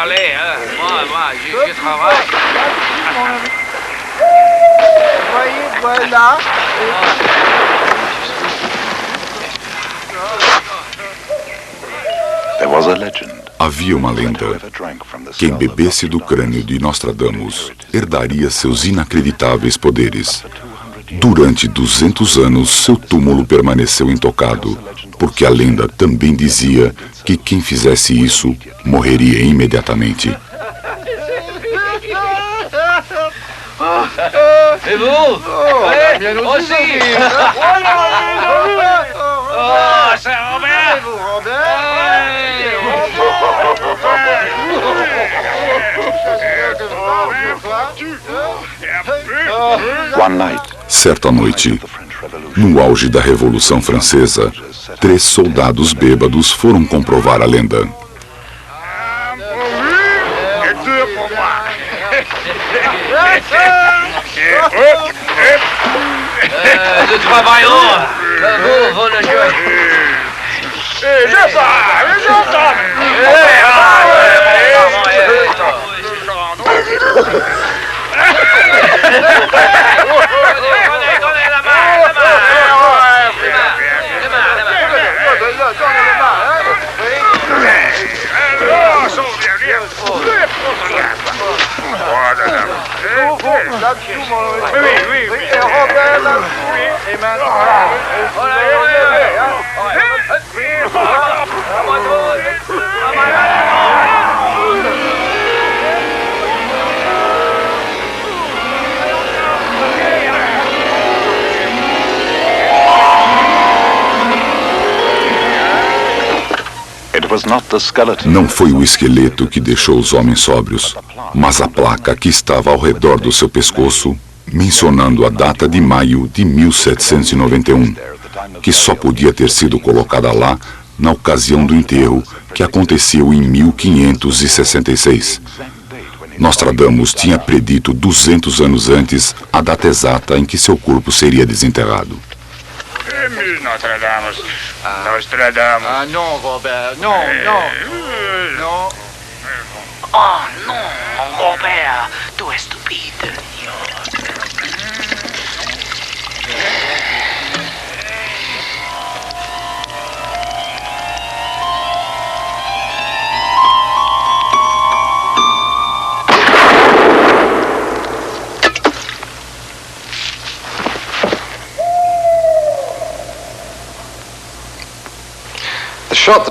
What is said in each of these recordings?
allez, hein. Moi, je travaille. Voyez, voilà. Havia uma lenda. Quem bebesse do crânio de Nostradamus herdaria seus inacreditáveis poderes. Durante 200 anos, seu túmulo permaneceu intocado, porque a lenda também dizia que quem fizesse isso morreria imediatamente. Et vous? Allez, aussi. Oh, c'est Robert. Certa noite, no auge da Revolução Francesa, 3 soldados bêbados foram comprovar a lenda. Nous travaillons. Vous ne jouez. Não foi o esqueleto que deixou os homens sóbrios, mas a placa que estava ao redor do seu pescoço, mencionando a data de maio de 1791, que só podia ter sido colocada lá na ocasião do enterro, que aconteceu em 1566. Nostradamus tinha predito 200 anos antes a data exata em que seu corpo seria desenterrado. Nostradamus. Nostradamus. Ah non, Robert, non. Oh non, Robert, tu es stupide.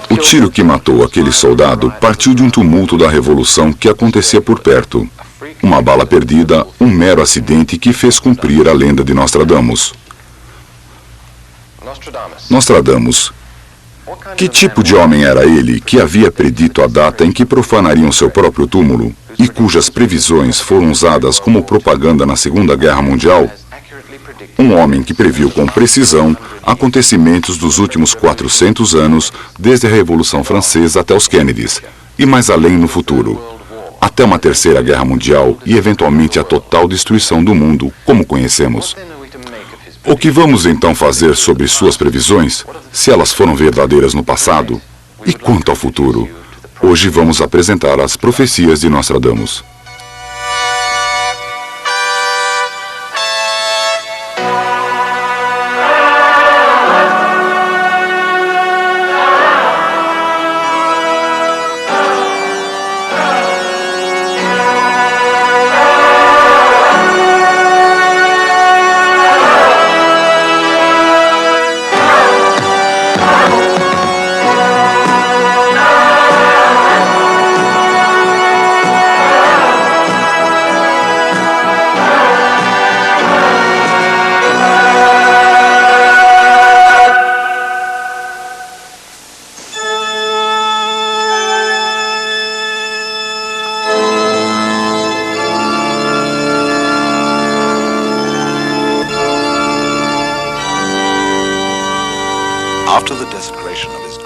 O tiro que matou aquele soldado partiu de um tumulto da Revolução que acontecia por perto. Uma bala perdida, um mero acidente que fez cumprir a lenda de Nostradamus. Nostradamus. Que tipo de homem era ele que havia predito a data em que profanariam seu próprio túmulo e cujas previsões foram usadas como propaganda na Segunda Guerra Mundial? Um homem que previu com precisão acontecimentos dos últimos 400 anos, desde a Revolução Francesa até os Kennedys, e mais além no futuro, até uma terceira guerra mundial e eventualmente a total destruição do mundo, como conhecemos. O que vamos então fazer sobre suas previsões, se elas foram verdadeiras no passado? E quanto ao futuro? Hoje vamos apresentar as profecias de Nostradamus.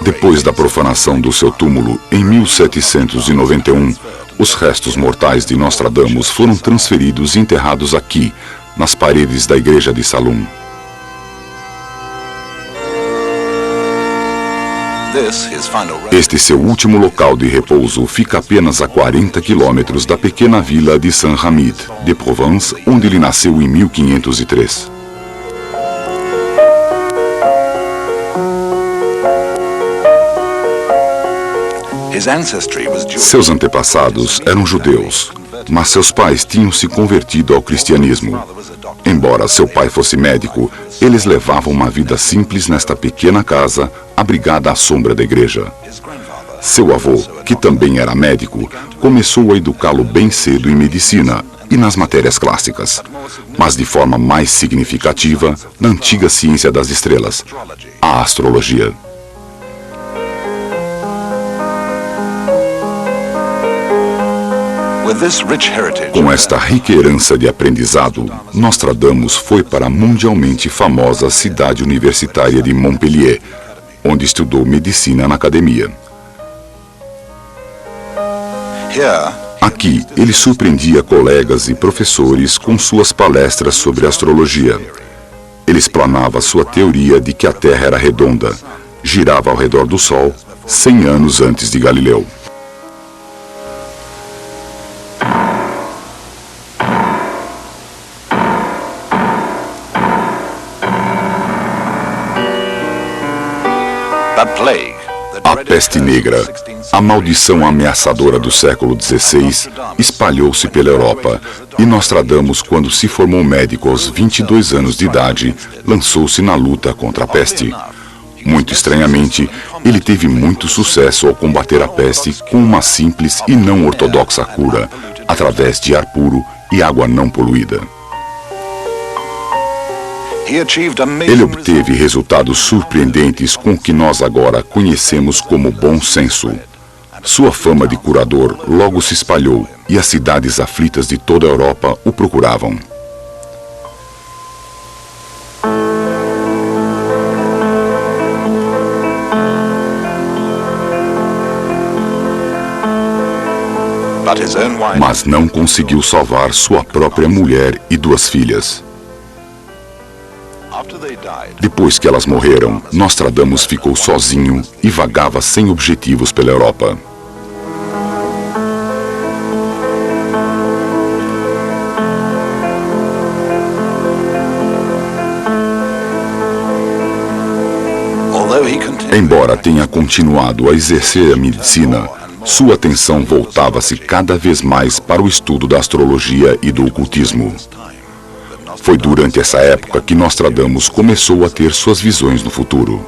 Depois da profanação do seu túmulo em 1791, os restos mortais de Nostradamus foram transferidos e enterrados aqui, nas paredes da igreja de Salum. Este seu último local de repouso fica apenas a 40 quilômetros da pequena vila de Saint-Hamid, de Provence, onde ele nasceu em 1503. Seus antepassados eram judeus, mas seus pais tinham se convertido ao cristianismo. Embora seu pai fosse médico, eles levavam uma vida simples nesta pequena casa, abrigada à sombra da igreja. Seu avô, que também era médico, começou a educá-lo bem cedo em medicina e nas matérias clássicas, mas de forma mais significativa na antiga ciência das estrelas, a astrologia. Com esta rica herança de aprendizado, Nostradamus foi para a mundialmente famosa cidade universitária de Montpellier, onde estudou medicina na academia. Aqui, ele surpreendia colegas e professores com suas palestras sobre astrologia. Ele explanava sua teoria de que a Terra era redonda, girava ao redor do Sol 100 anos antes de Galileu. A peste negra, a maldição ameaçadora do século XVI, espalhou-se pela Europa e Nostradamus, quando se formou médico aos 22 anos de idade, lançou-se na luta contra a peste. Muito estranhamente, ele teve muito sucesso ao combater a peste com uma simples e não ortodoxa cura, através de ar puro e água não poluída. Ele obteve resultados surpreendentes com o que nós agora conhecemos como bom senso. Sua fama de curador logo se espalhou e as cidades aflitas de toda a Europa o procuravam. Mas não conseguiu salvar sua própria mulher e 2 filhas. Depois que elas morreram, Nostradamus ficou sozinho e vagava sem objetivos pela Europa. Embora tenha continuado a exercer a medicina, sua atenção voltava-se cada vez mais para o estudo da astrologia e do ocultismo. Foi durante essa época que Nostradamus começou a ter suas visões no futuro.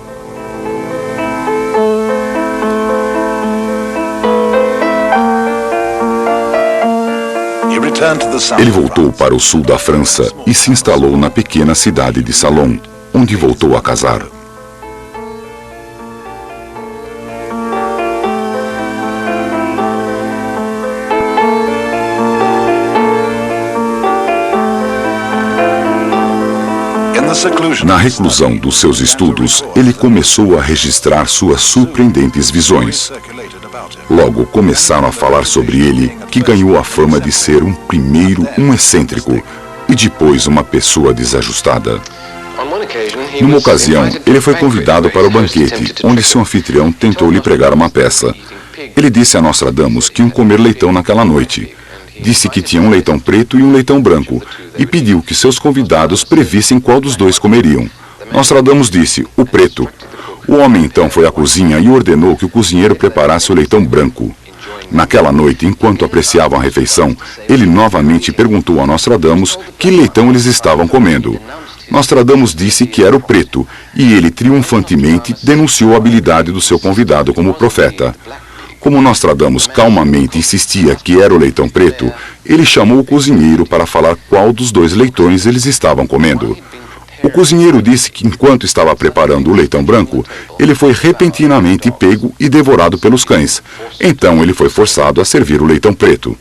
Ele voltou para o sul da França e se instalou na pequena cidade de Salon, onde voltou a casar. Na reclusão dos seus estudos, ele começou a registrar suas surpreendentes visões. Logo começaram a falar sobre ele, que ganhou a fama de ser primeiro um excêntrico e depois uma pessoa desajustada. Numa ocasião, ele foi convidado para o banquete, onde seu anfitrião tentou lhe pregar uma peça. Ele disse a Nostradamus que iam comer leitão naquela noite. Disse que tinha um leitão preto e um leitão branco, e pediu que seus convidados previssem qual dos dois comeriam. Nostradamus disse, o preto. O homem então foi à cozinha e ordenou que o cozinheiro preparasse o leitão branco. Naquela noite, enquanto apreciavam a refeição, ele novamente perguntou a Nostradamus que leitão eles estavam comendo. Nostradamus disse que era o preto, e ele triunfantemente denunciou a habilidade do seu convidado como profeta. Como Nostradamus calmamente insistia que era o leitão preto, ele chamou o cozinheiro para falar qual dos dois leitões eles estavam comendo. O cozinheiro disse que enquanto estava preparando o leitão branco, ele foi repentinamente pego e devorado pelos cães. Então ele foi forçado a servir o leitão preto.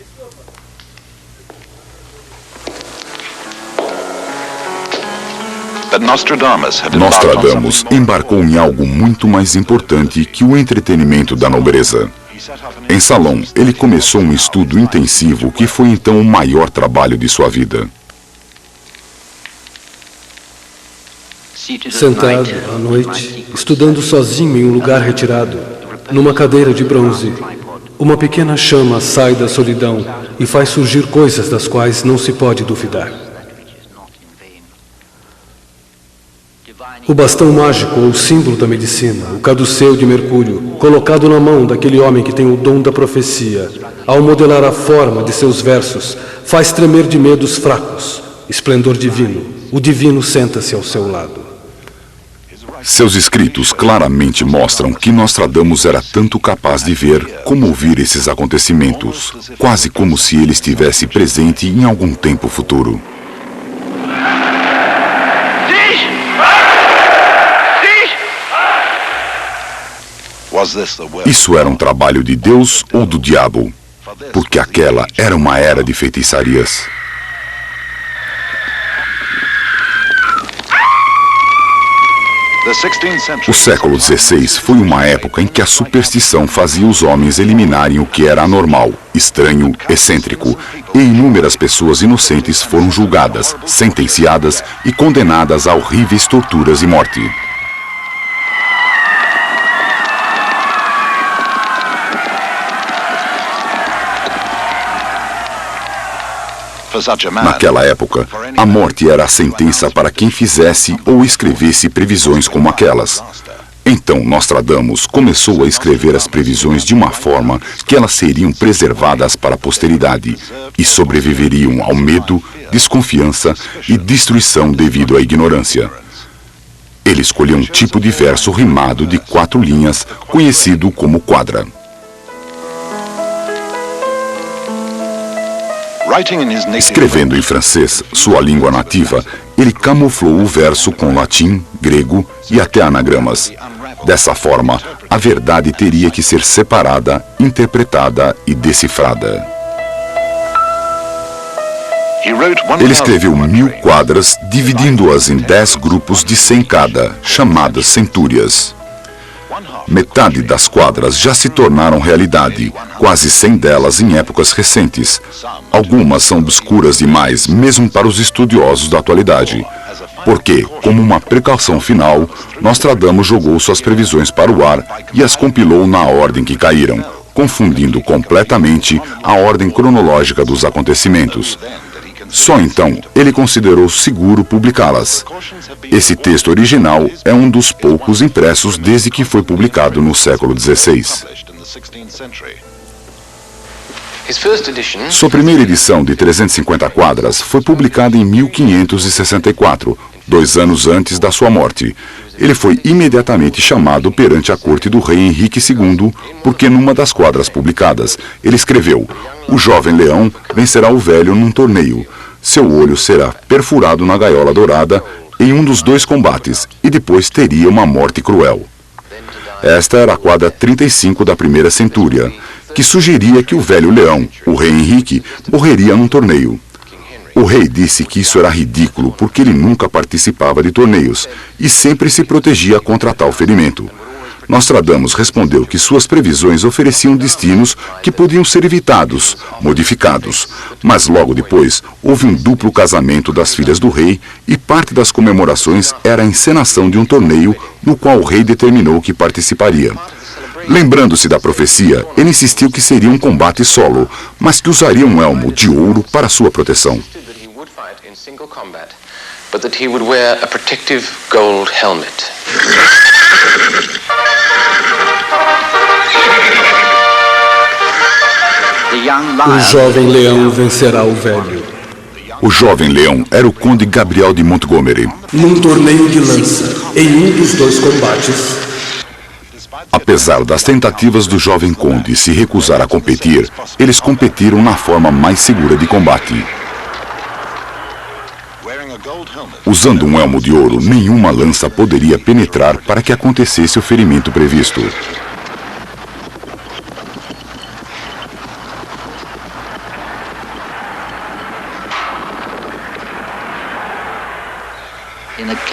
Nostradamus embarcou em algo muito mais importante que o entretenimento da nobreza. Em Salon, ele começou um estudo intensivo que foi então o maior trabalho de sua vida. Sentado, à noite, estudando sozinho em um lugar retirado, numa cadeira de bronze, uma pequena chama sai da solidão e faz surgir coisas das quais não se pode duvidar. O bastão mágico ou símbolo da medicina, o caduceu de Mercúrio, colocado na mão daquele homem que tem o dom da profecia, ao modelar a forma de seus versos, faz tremer de medo os fracos. Esplendor divino, o divino senta-se ao seu lado. Seus escritos claramente mostram que Nostradamus era tanto capaz de ver como ouvir esses acontecimentos, quase como se ele estivesse presente em algum tempo futuro. Isso era um trabalho de Deus ou do diabo? Porque aquela era uma era de feitiçarias. O século XVI foi uma época em que a superstição fazia os homens eliminarem o que era anormal, estranho, excêntrico, e inúmeras pessoas inocentes foram julgadas, sentenciadas e condenadas a horríveis torturas e morte. Naquela época, a morte era a sentença para quem fizesse ou escrevesse previsões como aquelas. Então Nostradamus começou a escrever as previsões de uma forma que elas seriam preservadas para a posteridade e sobreviveriam ao medo, desconfiança e destruição devido à ignorância. Ele escolheu um tipo de verso rimado de 4 linhas, conhecido como quadra. Escrevendo em francês, sua língua nativa, ele camuflou o verso com latim, grego e até anagramas. Dessa forma, a verdade teria que ser separada, interpretada e decifrada. Ele escreveu 1000 quadras, dividindo-as em 10 grupos de 100 cada, chamadas centúrias. Metade das quadras já se tornaram realidade, quase 100 delas em épocas recentes. Algumas são obscuras demais, mesmo para os estudiosos da atualidade. Porque, como uma precaução final, Nostradamus jogou suas previsões para o ar e as compilou na ordem que caíram, confundindo completamente a ordem cronológica dos acontecimentos. Só então ele considerou seguro publicá-las. Esse texto original é um dos poucos impressos desde que foi publicado no século XVI. Sua primeira edição de 350 quadras foi publicada em 1564, 2 anos antes da sua morte. Ele foi imediatamente chamado perante a corte do rei Henrique II, porque numa das quadras publicadas, ele escreveu: "O jovem leão vencerá o velho num torneio. Seu olho será perfurado na gaiola dourada em um dos 2 combates, e depois teria uma morte cruel." Esta era a quadra 35 da primeira centúria, que sugeria que o velho leão, o rei Henrique, morreria num torneio. O rei disse que isso era ridículo, porque ele nunca participava de torneios e sempre se protegia contra tal ferimento. Nostradamus respondeu que suas previsões ofereciam destinos que podiam ser evitados, modificados. Mas logo depois, houve um duplo casamento das filhas do rei e parte das comemorações era a encenação de um torneio no qual o rei determinou que participaria. Lembrando-se da profecia, ele insistiu que seria um combate solo, mas que usaria um elmo de ouro para sua proteção. O jovem leão vencerá o velho. O jovem leão era o conde Gabriel de Montgomery. Num torneio de lança, em um dos 2 combates, apesar das tentativas do jovem conde se recusar a competir, eles competiram na forma mais segura de combate. Usando um elmo de ouro, nenhuma lança poderia penetrar para que acontecesse o ferimento previsto.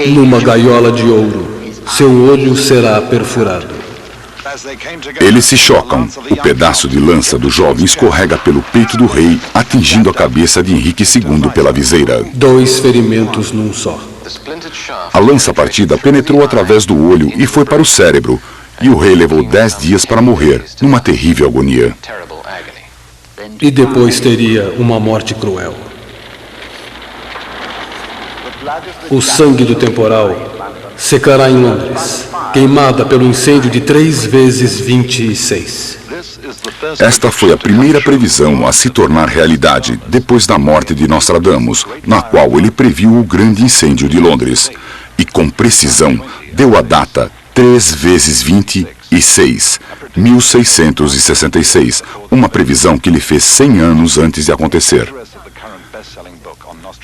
numa gaiola de ouro, seu olho será perfurado. Eles se chocam. O pedaço de lança do jovem escorrega pelo peito do rei, atingindo a cabeça de Henrique II pela viseira. 2 ferimentos num só. A lança partida penetrou através do olho e foi para o cérebro, e o rei levou 10 dias para morrer, numa terrível agonia. E depois teria uma morte cruel. O sangue do temporal secará em Londres, queimada pelo incêndio de 3 vezes 26. Esta foi a primeira previsão a se tornar realidade depois da morte de Nostradamus, na qual ele previu o grande incêndio de Londres. E com precisão deu a data 3 vezes 26, 1666, uma previsão que lhe fez 100 anos antes de acontecer.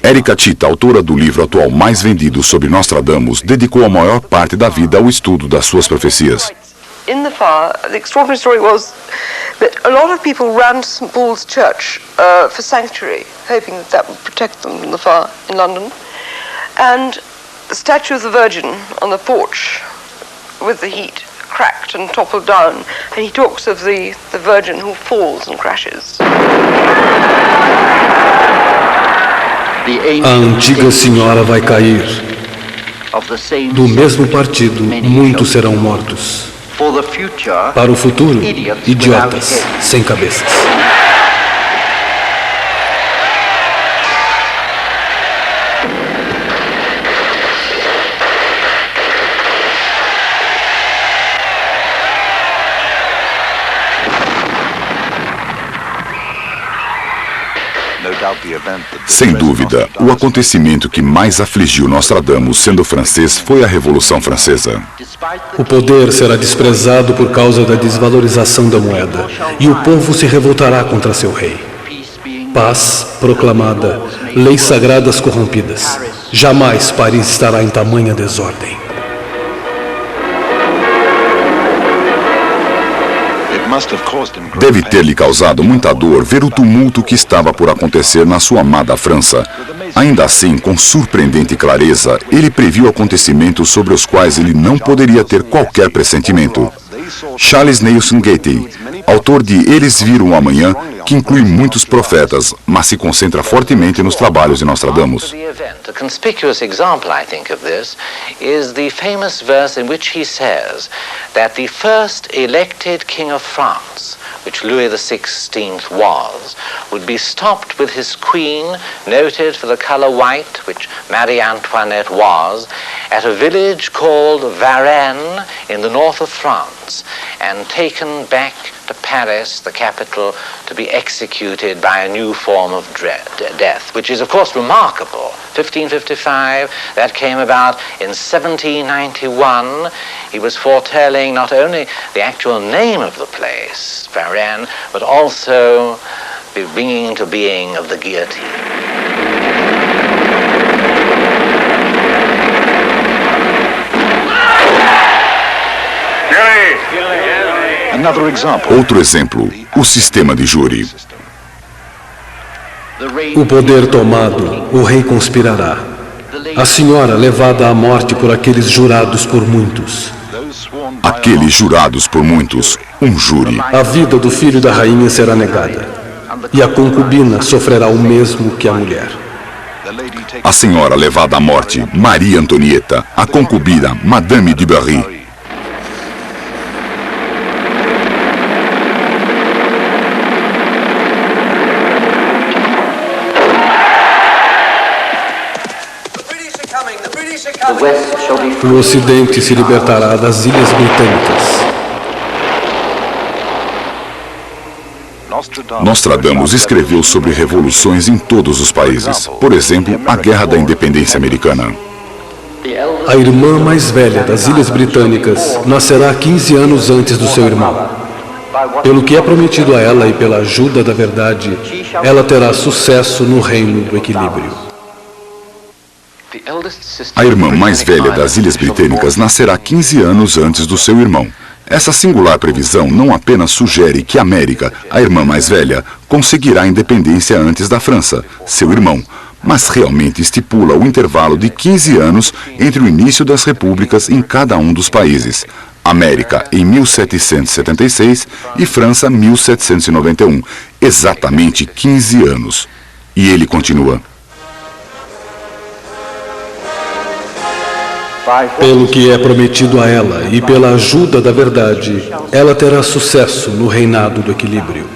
Erika Tita, autora do livro atual mais vendido sobre Nostradamus, dedicou a maior parte da vida ao estudo das suas profecias. In the fire, the extraordinary story was that a lot of people ran to St. Paul's Church for sanctuary, hoping that that would protect them from the fire in London. And the statue of the Virgin on the porch with the heat cracked and toppled down. And he talks of the Virgin who falls and crashes. A antiga senhora vai cair. Do mesmo partido, muitos serão mortos. Para o futuro, idiotas sem cabeças. Sem dúvida, o acontecimento que mais afligiu Nostradamus, sendo francês, foi a Revolução Francesa. O poder será desprezado por causa da desvalorização da moeda, e o povo se revoltará contra seu rei. Paz proclamada, leis sagradas corrompidas. Jamais Paris estará em tamanha desordem. Deve ter-lhe causado muita dor ver o tumulto que estava por acontecer na sua amada França. Ainda assim, com surpreendente clareza, ele previu acontecimentos sobre os quais ele não poderia ter qualquer pressentimento. Charles Nelson Gatey, autor de Eles Viram o Amanhã, que inclui muitos profetas, mas se concentra fortemente nos trabalhos de Nostradamus. A conspicuous example, I think, of this is the famous verse in which he says that the first elected king of France, which Louis XVI was, would be stopped with his queen, noted for the color white, which Marie Antoinette was, at a village called Varennes in the north of France, and taken back to Paris, the capital, to be executed by a new form of death, which is, of course, remarkable. 1555, that came about in 1791. He was foretelling not only the actual name of the place, Varennes, but also the bringing into being of the guillotine. Outro exemplo, o sistema de júri. O poder tomado, o rei conspirará. A senhora levada à morte por aqueles jurados por muitos. Aqueles jurados por muitos, um júri. A vida do filho da rainha será negada. E a concubina sofrerá o mesmo que a mulher. A senhora levada à morte, Maria Antonieta. A concubina, Madame de Berry. O Ocidente se libertará das Ilhas Britânicas. Nostradamus escreveu sobre revoluções em todos os países. Por exemplo, a Guerra da Independência Americana. A irmã mais velha das Ilhas Britânicas nascerá 15 anos antes do seu irmão. Pelo que é prometido a ela e pela ajuda da verdade, ela terá sucesso no reino do equilíbrio. A irmã mais velha das Ilhas Britânicas nascerá 15 anos antes do seu irmão. Essa singular previsão não apenas sugere que a América, a irmã mais velha, conseguirá a independência antes da França, seu irmão, mas realmente estipula o intervalo de 15 anos entre o início das repúblicas em cada um dos países. América em 1776 e França 1791, exatamente 15 anos. E ele continua. Pelo que é prometido a ela e pela ajuda da verdade, ela terá sucesso no reinado do equilíbrio.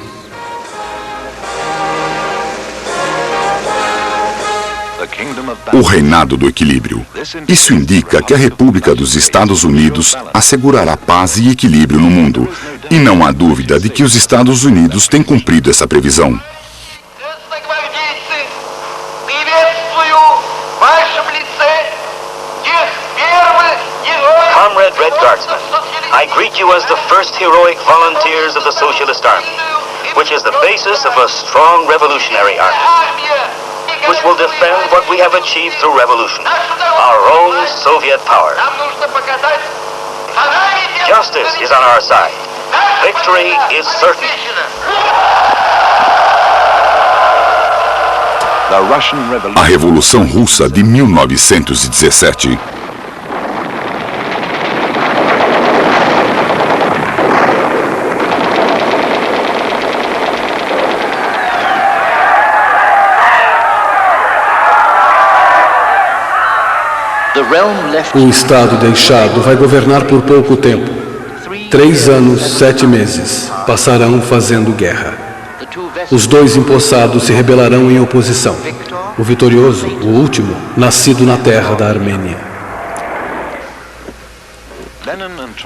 O reinado do equilíbrio. Isso indica que a República dos Estados Unidos assegurará paz e equilíbrio no mundo. E não há dúvida de que os Estados Unidos têm cumprido essa previsão. Comrade Red Guardsmen, I greet you as the first heroic volunteers of the Socialist Army, which is the basis of a strong revolutionary army, which will defend what we have achieved through revolution, our own Soviet power. Justice is on our side. Victory is certain. A Revolução Russa de 1917. O Estado deixado vai governar por pouco tempo. 3 anos, 7 meses passarão fazendo guerra. Os dois empossados se rebelarão em oposição. O vitorioso, o último, nascido na terra da Armênia.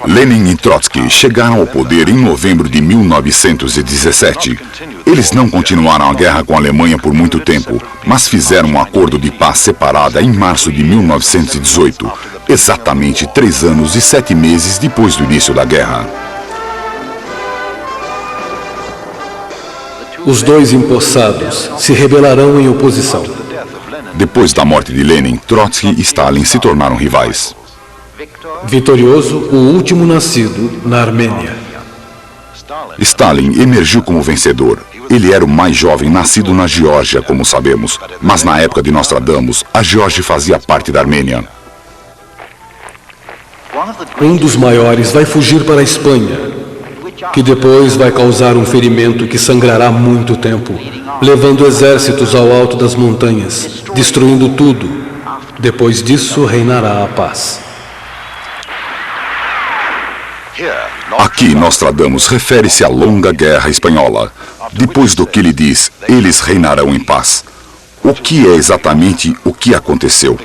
Lenin e Trotsky chegaram ao poder em novembro de 1917. Eles não continuaram a guerra com a Alemanha por muito tempo, mas fizeram um acordo de paz separada em março de 1918, exatamente 3 anos e 7 meses depois do início da guerra. Os dois empossados se rebelarão em oposição. Depois da morte de Lenin, Trotsky e Stalin se tornaram rivais. Vitorioso, o último nascido na Armênia. Stalin emergiu como vencedor. Ele era o mais jovem nascido na Geórgia, como sabemos. Mas na época de Nostradamus, a Geórgia fazia parte da Armênia. Um dos maiores vai fugir para a Espanha, que depois vai causar um ferimento que sangrará muito tempo, levando exércitos ao alto das montanhas, destruindo tudo. Depois disso, reinará a paz. Aqui, Nostradamus refere-se à longa guerra espanhola. Depois do que ele diz, eles reinarão em paz. O que é exatamente o que aconteceu?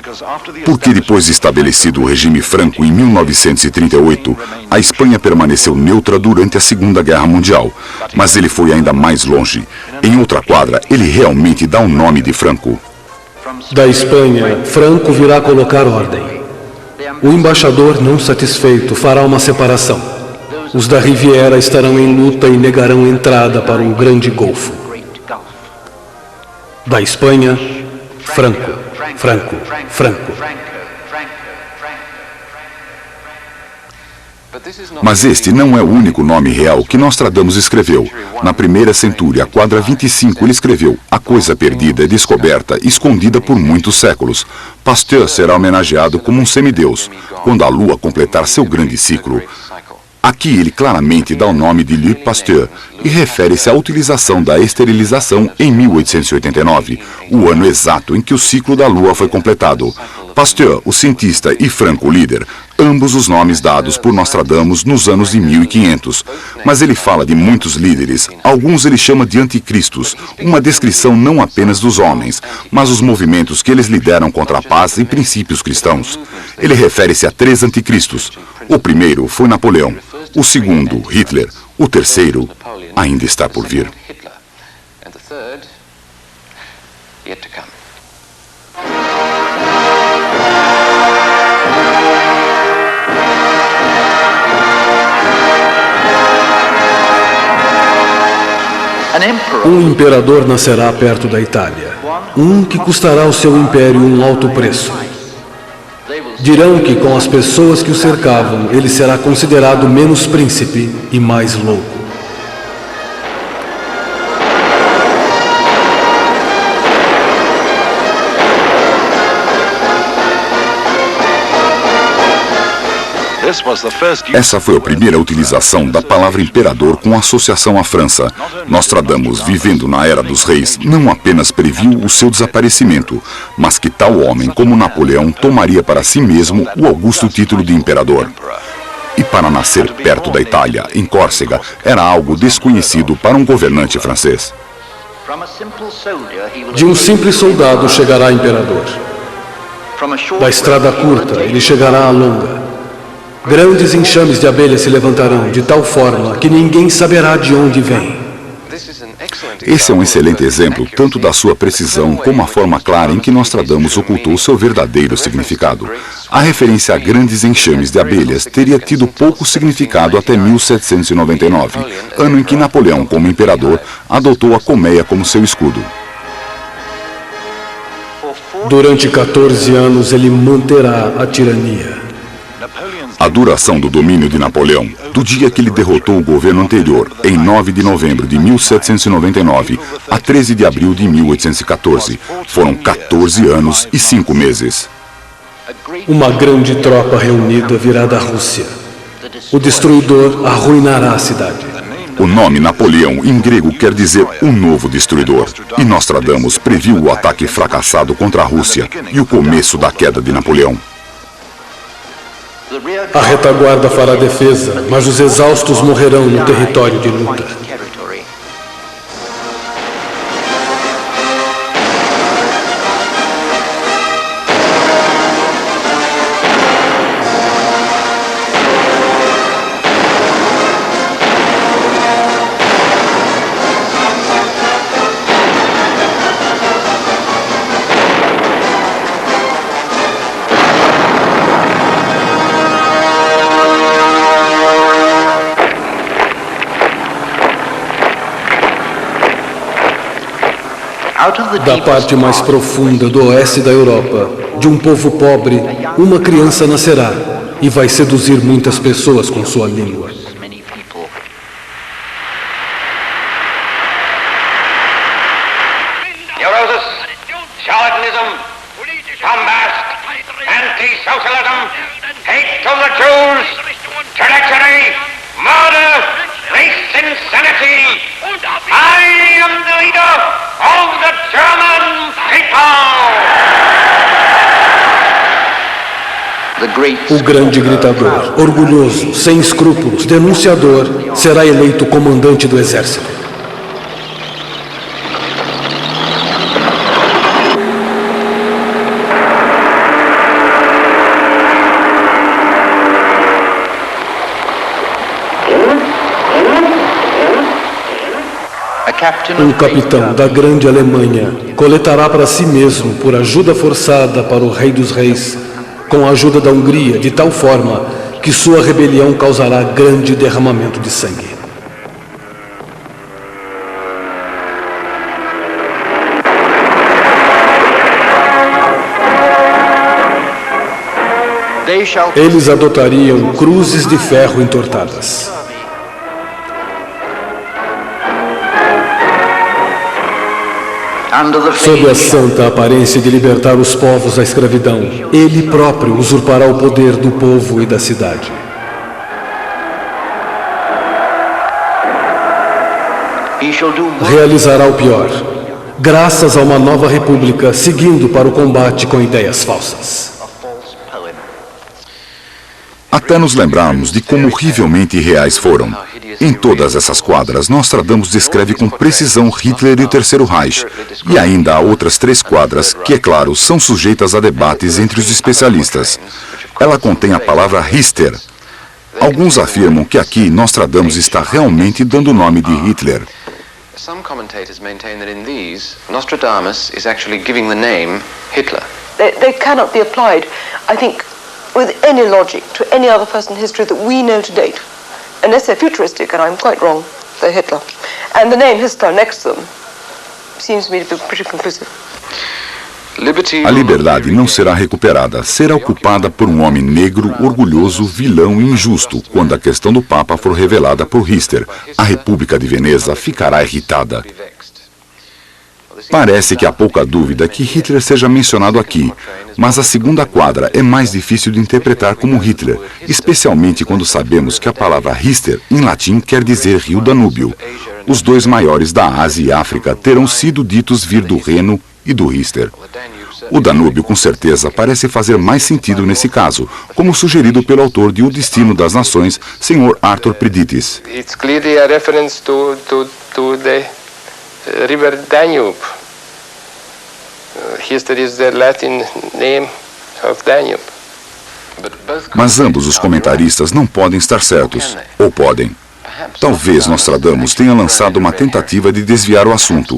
Porque depois de estabelecido o regime franco em 1938, a Espanha permaneceu neutra durante a Segunda Guerra Mundial. Mas ele foi ainda mais longe. Em outra quadra, ele realmente dá o nome de Franco. Da Espanha, Franco virá colocar ordem. O embaixador, não satisfeito, fará uma separação. Os da Riviera estarão em luta e negarão entrada para o Grande Golfo. Da Espanha, Franco, Franco, Franco. Mas este não é o único nome real que Nostradamus escreveu. Na primeira centúria, quadra 25, ele escreveu: a coisa perdida é descoberta, escondida por muitos séculos. Pasteur será homenageado como um semideus, quando a Lua completar seu grande ciclo. Aqui ele claramente dá o nome de Louis Pasteur e refere-se à utilização da esterilização em 1889, o ano exato em que o ciclo da Lua foi completado. Pasteur, o cientista, e Franco, o líder, ambos os nomes dados por Nostradamus nos anos de 1500. Mas ele fala de muitos líderes, alguns ele chama de anticristos, uma descrição não apenas dos homens, mas os movimentos que eles lideram contra a paz e princípios cristãos. Ele refere-se a 3 anticristos. O primeiro foi Napoleão, o segundo, Hitler, o terceiro ainda está por vir. Um imperador nascerá perto da Itália, um que custará ao seu império um alto preço. Dirão que com as pessoas que o cercavam, ele será considerado menos príncipe e mais louco. Essa foi a primeira utilização da palavra imperador com associação à França. Nostradamus, vivendo na Era dos Reis, não apenas previu o seu desaparecimento, mas que tal homem como Napoleão tomaria para si mesmo o augusto título de imperador. E para nascer perto da Itália, em Córcega, era algo desconhecido para um governante francês. De um simples soldado chegará imperador. Da estrada curta, ele chegará à longa. Grandes enxames de abelhas se levantarão de tal forma que ninguém saberá de onde vem. Esse é um excelente exemplo tanto da sua precisão como a forma clara em que Nostradamus ocultou seu verdadeiro significado. A referência a grandes enxames de abelhas teria tido pouco significado até 1799, ano em que Napoleão, como imperador, adotou a colmeia como seu escudo. Durante 14 anos ele manterá a tirania. A duração do domínio de Napoleão, do dia que ele derrotou o governo anterior, em 9 de novembro de 1799, a 13 de abril de 1814, foram 14 anos e 5 meses. Uma grande tropa reunida virá da Rússia. O destruidor arruinará a cidade. O nome Napoleão em grego quer dizer um novo destruidor. E Nostradamus previu o ataque fracassado contra a Rússia e o começo da queda de Napoleão. A retaguarda fará defesa, mas os exaustos morrerão no território de luta. Da parte mais profunda do oeste da Europa, de um povo pobre, uma criança nascerá e vai seduzir muitas pessoas com sua língua. Neurosis, charlatanism, bombast, anti-socialism, hate of the Jews, treachery, murder, race insanity. I am the leader of the German people. O grande gritador, orgulhoso, sem escrúpulos, denunciador, será eleito comandante do exército. Um capitão da grande Alemanha coletará para si mesmo, por ajuda forçada para o Rei dos Reis, com a ajuda da Hungria, de tal forma que sua rebelião causará grande derramamento de sangue. Eles adotariam cruzes de ferro entortadas. Sob a santa aparência de libertar os povos da escravidão, ele próprio usurpará o poder do povo e da cidade. Realizará o pior, graças a uma nova república seguindo para o combate com ideias falsas. Até nos lembrarmos de como horrivelmente irreais foram. Em todas essas quadras, Nostradamus descreve com precisão Hitler e o Terceiro Reich. E ainda há outras 3 quadras que, é claro, são sujeitas a debates entre os especialistas. Ela contém a palavra Richter. Alguns afirmam que aqui Nostradamus está realmente dando o nome de Hitler. Some commentators maintain that in these, Nostradamus is actually giving the name Hitler. They cannot be applied, I think, with any logic to any other person in history that we know to date. Unless they're futuristic, and I'm quite wrong, they're Hitler. And the name Hitler next to them seems to me to be pretty conclusive. A liberdade não será recuperada, será ocupada por um homem negro, orgulhoso, vilão e injusto. Quando a questão do Papa for revelada por Richter, a República de Veneza ficará irritada. Parece que há pouca dúvida que Hitler seja mencionado aqui, mas a segunda quadra é mais difícil de interpretar como Hitler, especialmente quando sabemos que a palavra Hister, em latim, quer dizer Rio Danúbio. Os dois maiores da Ásia e África terão sido ditos vir do Reno e do Hister. O Danúbio, com certeza, parece fazer mais sentido nesse caso, como sugerido pelo autor de O Destino das Nações, Sr. Arthur Predites. It's clearly a reference to the river Danube. History is the Latin name of Danube. Mas ambos os comentaristas não podem estar certos, ou podem. Talvez Nostradamus tenha lançado uma tentativa de desviar o assunto.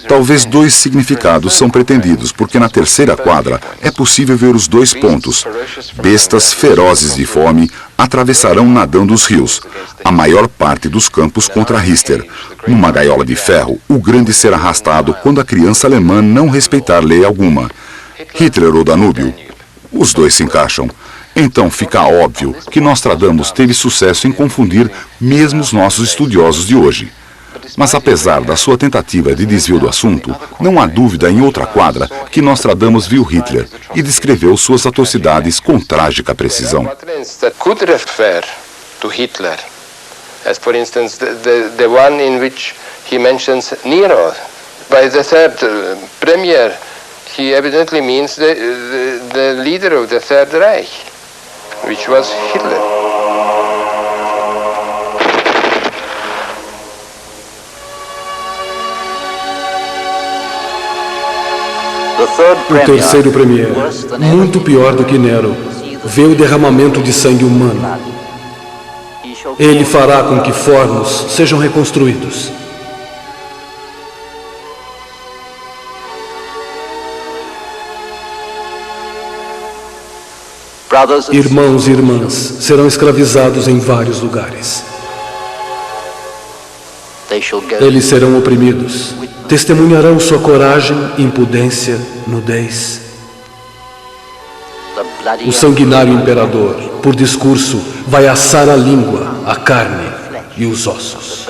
Talvez dois significados são pretendidos, porque na terceira quadra é possível ver os dois pontos. Bestas ferozes de fome atravessarão nadando os rios, a maior parte dos campos contra Hister. Numa gaiola de ferro, o grande será arrastado quando a criança alemã não respeitar lei alguma. Hitler ou Danúbio? Os dois se encaixam. Então fica óbvio que Nostradamus teve sucesso em confundir mesmo os nossos estudiosos de hoje. Mas apesar da sua tentativa de desvio do assunto, não há dúvida em outra quadra que Nostradamus viu Hitler e descreveu suas atrocidades com trágica precisão. Could refer to Hitler, as for instance the one in which he mentions Nero. By the third premier, he evidently means the leader of the Third Reich, which was Hitler. O terceiro premier, muito pior do que Nero, vê o derramamento de sangue humano. Ele fará com que fornos sejam reconstruídos. Irmãos e irmãs serão escravizados em vários lugares. Eles serão oprimidos. Testemunharão sua coragem, impudência, nudez. O sanguinário imperador, por discurso, vai assar a língua, a carne e os ossos.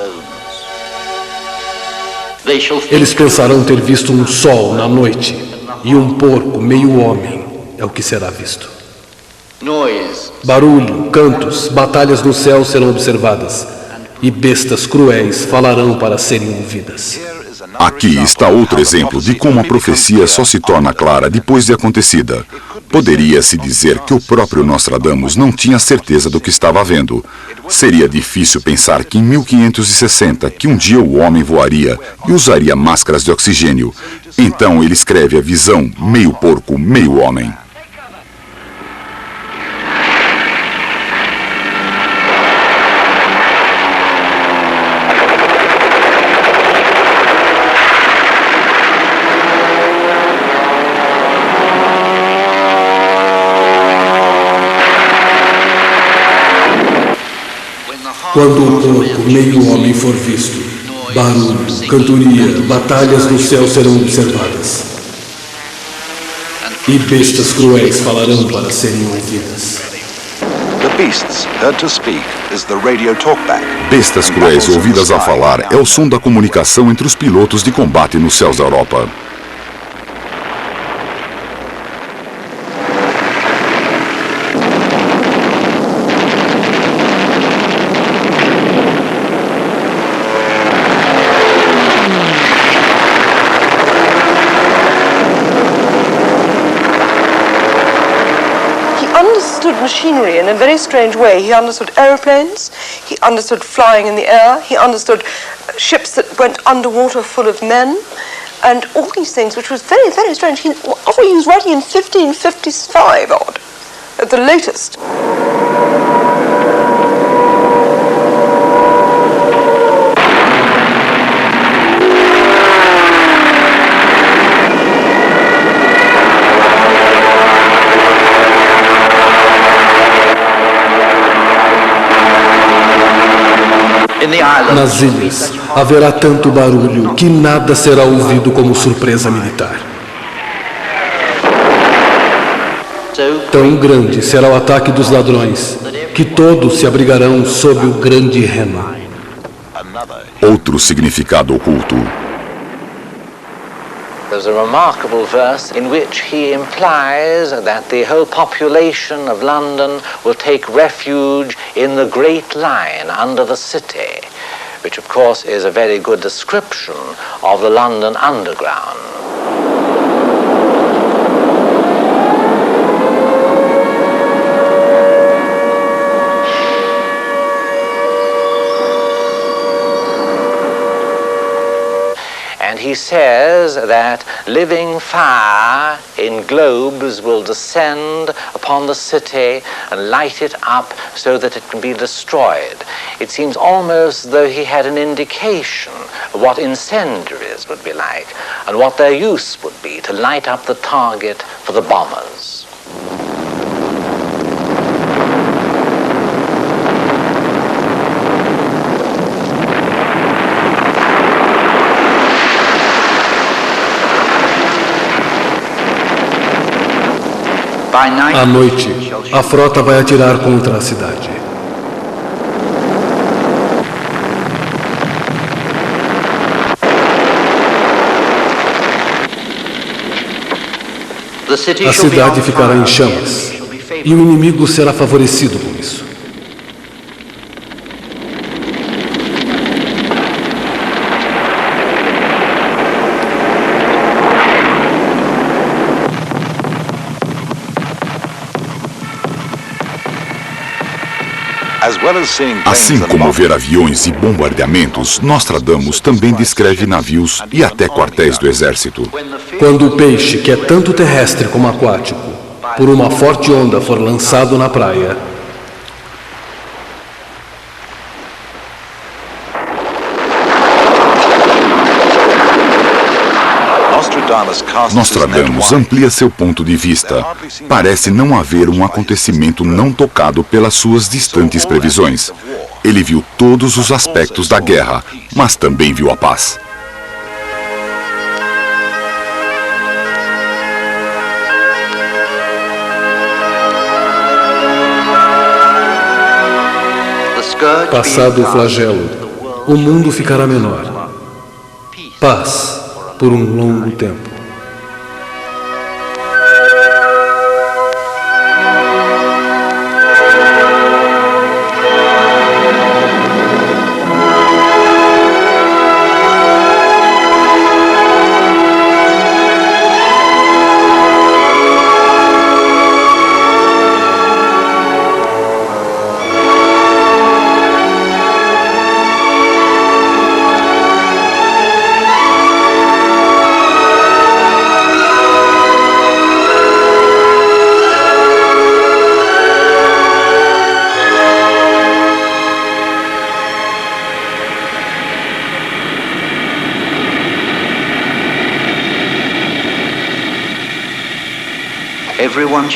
Eles pensarão ter visto um sol na noite, e um porco meio homem é o que será visto. Barulho, cantos, batalhas no céu serão observadas, e bestas cruéis falarão para serem ouvidas. Aqui está outro exemplo de como a profecia só se torna clara depois de acontecida. Poderia-se dizer que o próprio Nostradamus não tinha certeza do que estava vendo. Seria difícil pensar que em 1560, que um dia o homem voaria e usaria máscaras de oxigênio. Então ele escreve a visão, meio porco, meio homem. Quando o porco meio homem for visto, barulho, cantoria, batalhas no céu serão observadas. E bestas cruéis falarão para serem ouvidas. Bestas cruéis ouvidas a falar é o som da comunicação entre os pilotos de combate nos céus da Europa. Machinery in a very strange way. He understood aeroplanes, he understood flying in the air, he understood ships that went underwater full of men, and all these things, which was very, very strange. He was writing in 1555 odd, at the latest. Nas ilhas haverá tanto barulho que nada será ouvido como surpresa militar. Tão grande será o ataque dos ladrões que todos se abrigarão sob o grande Reno. Outro significado oculto. There's a remarkable verse in which he implies that the whole population of London will take refuge in the Great Line under the city, which of course is a very good description of the London Underground. And he says that living fire in globes will descend upon the city and light it up so that it can be destroyed. It seems almost as though he had an indication of what incendiaries would be like and what their use would be to light up the target for the bombers. À noite, a frota vai atirar contra a cidade. A cidade ficará em chamas, e o inimigo será favorecido com isso. Assim como ver aviões e bombardeamentos, Nostradamus também descreve navios e até quartéis do exército. Quando o peixe, que é tanto terrestre como aquático, por uma forte onda for lançado na praia, Nostradamus amplia seu ponto de vista. Parece não haver um acontecimento não tocado pelas suas distantes previsões. Ele viu todos os aspectos da guerra, mas também viu a paz. Passado o flagelo, o mundo ficará menor. Paz por um longo tempo.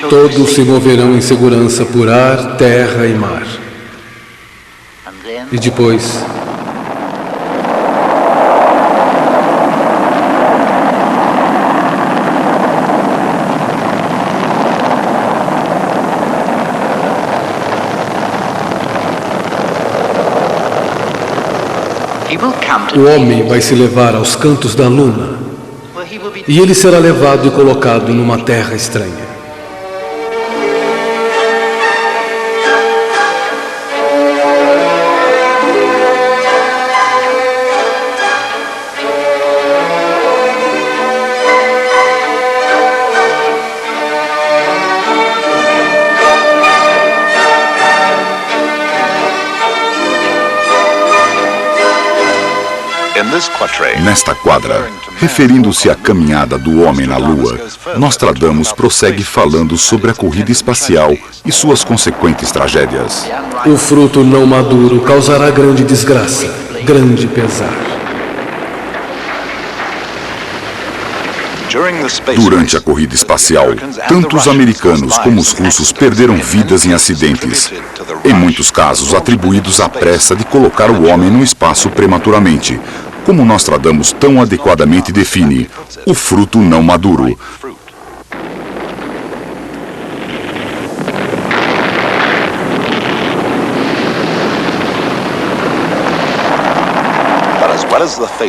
Todos se moverão em segurança por ar, terra e mar. E depois, o homem vai se levar aos cantos da luna, e ele será levado e colocado numa terra estranha. Nesta quadra, referindo-se à caminhada do homem na Lua, Nostradamus prossegue falando sobre a corrida espacial e suas consequentes tragédias. O fruto não maduro causará grande desgraça, grande pesar. Durante a corrida espacial, tanto os americanos como os russos perderam vidas em acidentes, em muitos casos atribuídos à pressa de colocar o homem no espaço prematuramente, como Nostradamus tão adequadamente define, o fruto não maduro.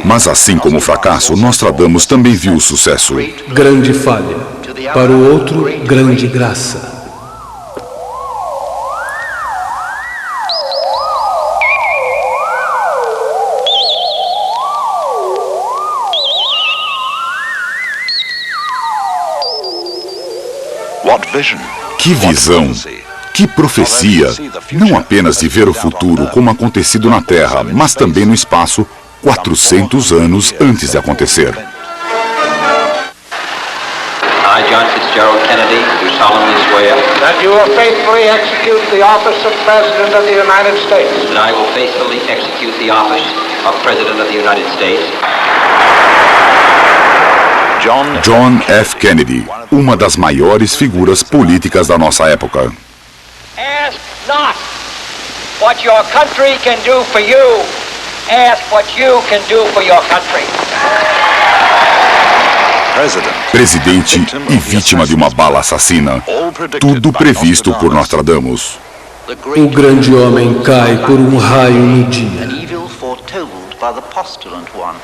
Mas assim como o fracasso, Nostradamus também viu o sucesso. Grande falha. Para o outro, grande graça. Que visão! Que profecia! Não apenas de ver o futuro como acontecido na Terra, mas também no espaço 400 anos antes de acontecer. I, John Fitzgerald Kennedy, do solemnly swear that you will faithfully execute the office of President of the United States. That I will faithfully execute the office of President of the United States. John F. Kennedy, uma das maiores figuras políticas da nossa época. Ask not what your country can do for you. Ask what you can do for your country. Presidente e vítima de uma bala assassina. Tudo previsto por Nostradamus. O grande homem cai por um raio no dia. An evil foretold by the postulant one.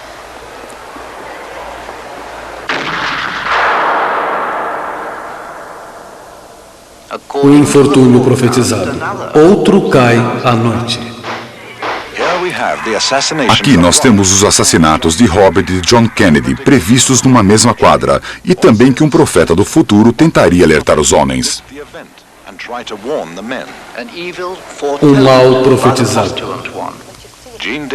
O infortúnio profetizado. Outro cai à noite. Aqui nós temos os assassinatos de Robert e John Kennedy, previstos numa mesma quadra, e também que um profeta do futuro tentaria alertar os homens. Um mal profetizado.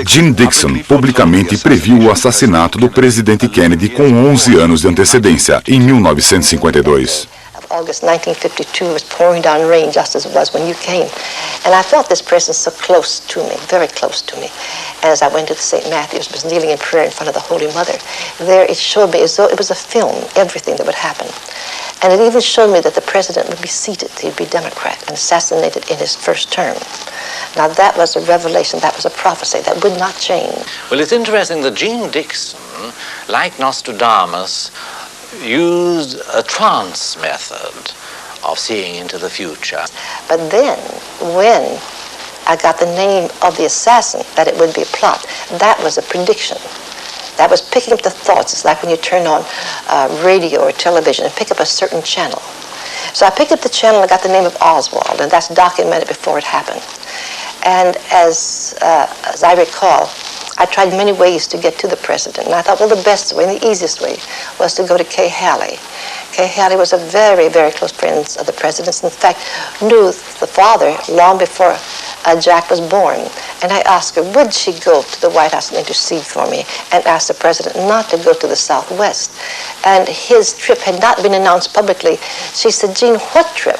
Jim Dixon publicamente previu o assassinato do presidente Kennedy com 11 anos de antecedência, em 1952. August 1952 was pouring down rain just as it was when you came. And I felt this presence so close to me, very close to me. And as I went to the St. Matthew's, was kneeling in prayer in front of the Holy Mother, there it showed me as though it was a film, everything that would happen. And it even showed me that the president would be seated, he'd be Democrat, and assassinated in his first term. Now that was a revelation, that was a prophecy, that would not change. Well, it's interesting that Gene Dixon, like Nostradamus, used a trance method of seeing into the future. But then, when I got the name of the assassin, that it would be a plot, that was a prediction. That was picking up the thoughts. It's like when you turn on radio or television and pick up a certain channel. So I picked up the channel and got the name of Oswald, and that's documented before it happened. And as I recall, I tried many ways to get to the president, and I thought, well, the best way and the easiest way was to go to Kay Haley. Kay Haley was a very, very close friend of the president's. In fact, knew the father long before Jack was born. And I asked her, would she go to the White House and intercede for me, and ask the president not to go to the Southwest. And his trip had not been announced publicly. She said, Gene, what trip?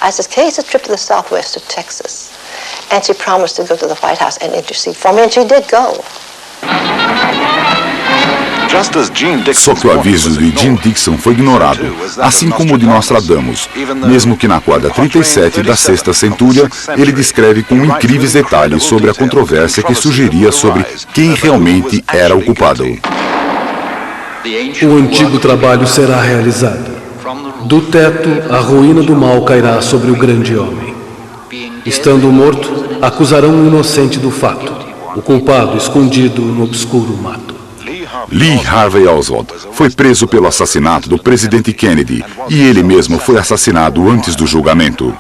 I said, Kay, it's a trip to the Southwest, to Texas. And she promised to go to the White House and intercede for me, and she did go. Só que o aviso de Jim Dixon foi ignorado, assim como o de Nostradamus. Mesmo que na quadra 37 da Sexta Centúria, ele descreve com incríveis detalhes sobre a controvérsia que surgiria sobre quem realmente era o culpado. O antigo trabalho será realizado. Do teto, a ruína do mal cairá sobre o grande homem. Estando morto, acusarão o inocente do fato, o culpado escondido no obscuro mato. Lee Harvey Oswald foi preso pelo assassinato do presidente Kennedy e ele mesmo foi assassinado antes do julgamento.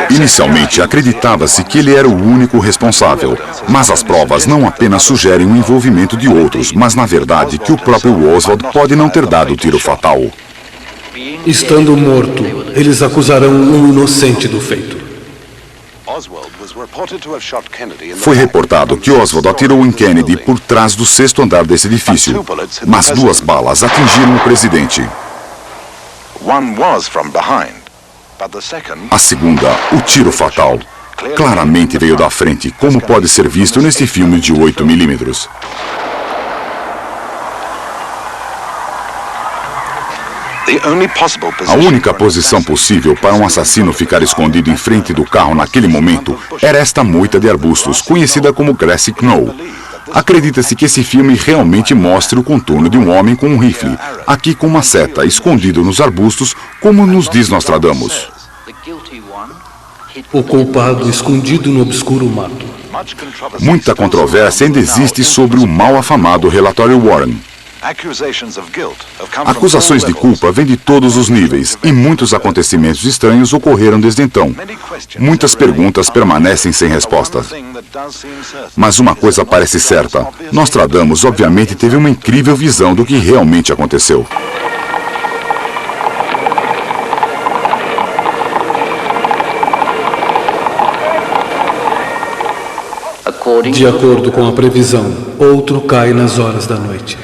Inicialmente acreditava-se que ele era o único responsável, mas as provas não apenas sugerem o envolvimento de outros, mas na verdade que o próprio Oswald pode não ter dado o tiro fatal. Estando morto, eles acusarão um inocente do feito. Foi reportado que Oswald atirou em Kennedy por trás do 6º andar desse edifício, mas 2 balas atingiram o presidente. A segunda, o tiro fatal, claramente veio da frente, como pode ser visto neste filme de 8 milímetros. A única posição possível para um assassino ficar escondido em frente do carro naquele momento era esta moita de arbustos, conhecida como Grassy Knoll. Acredita-se que esse filme realmente mostre o contorno de um homem com um rifle, aqui com uma seta, escondido nos arbustos, como nos diz Nostradamus. O culpado escondido no obscuro mato. Muita controvérsia ainda existe sobre o mal afamado relatório Warren. Acusações de culpa vêm de todos os níveis e muitos acontecimentos estranhos ocorreram desde então. Muitas perguntas permanecem sem resposta. Mas uma coisa parece certa: Nostradamus obviamente teve uma incrível visão do que realmente aconteceu. De acordo com a previsão, outro cai nas horas da noite.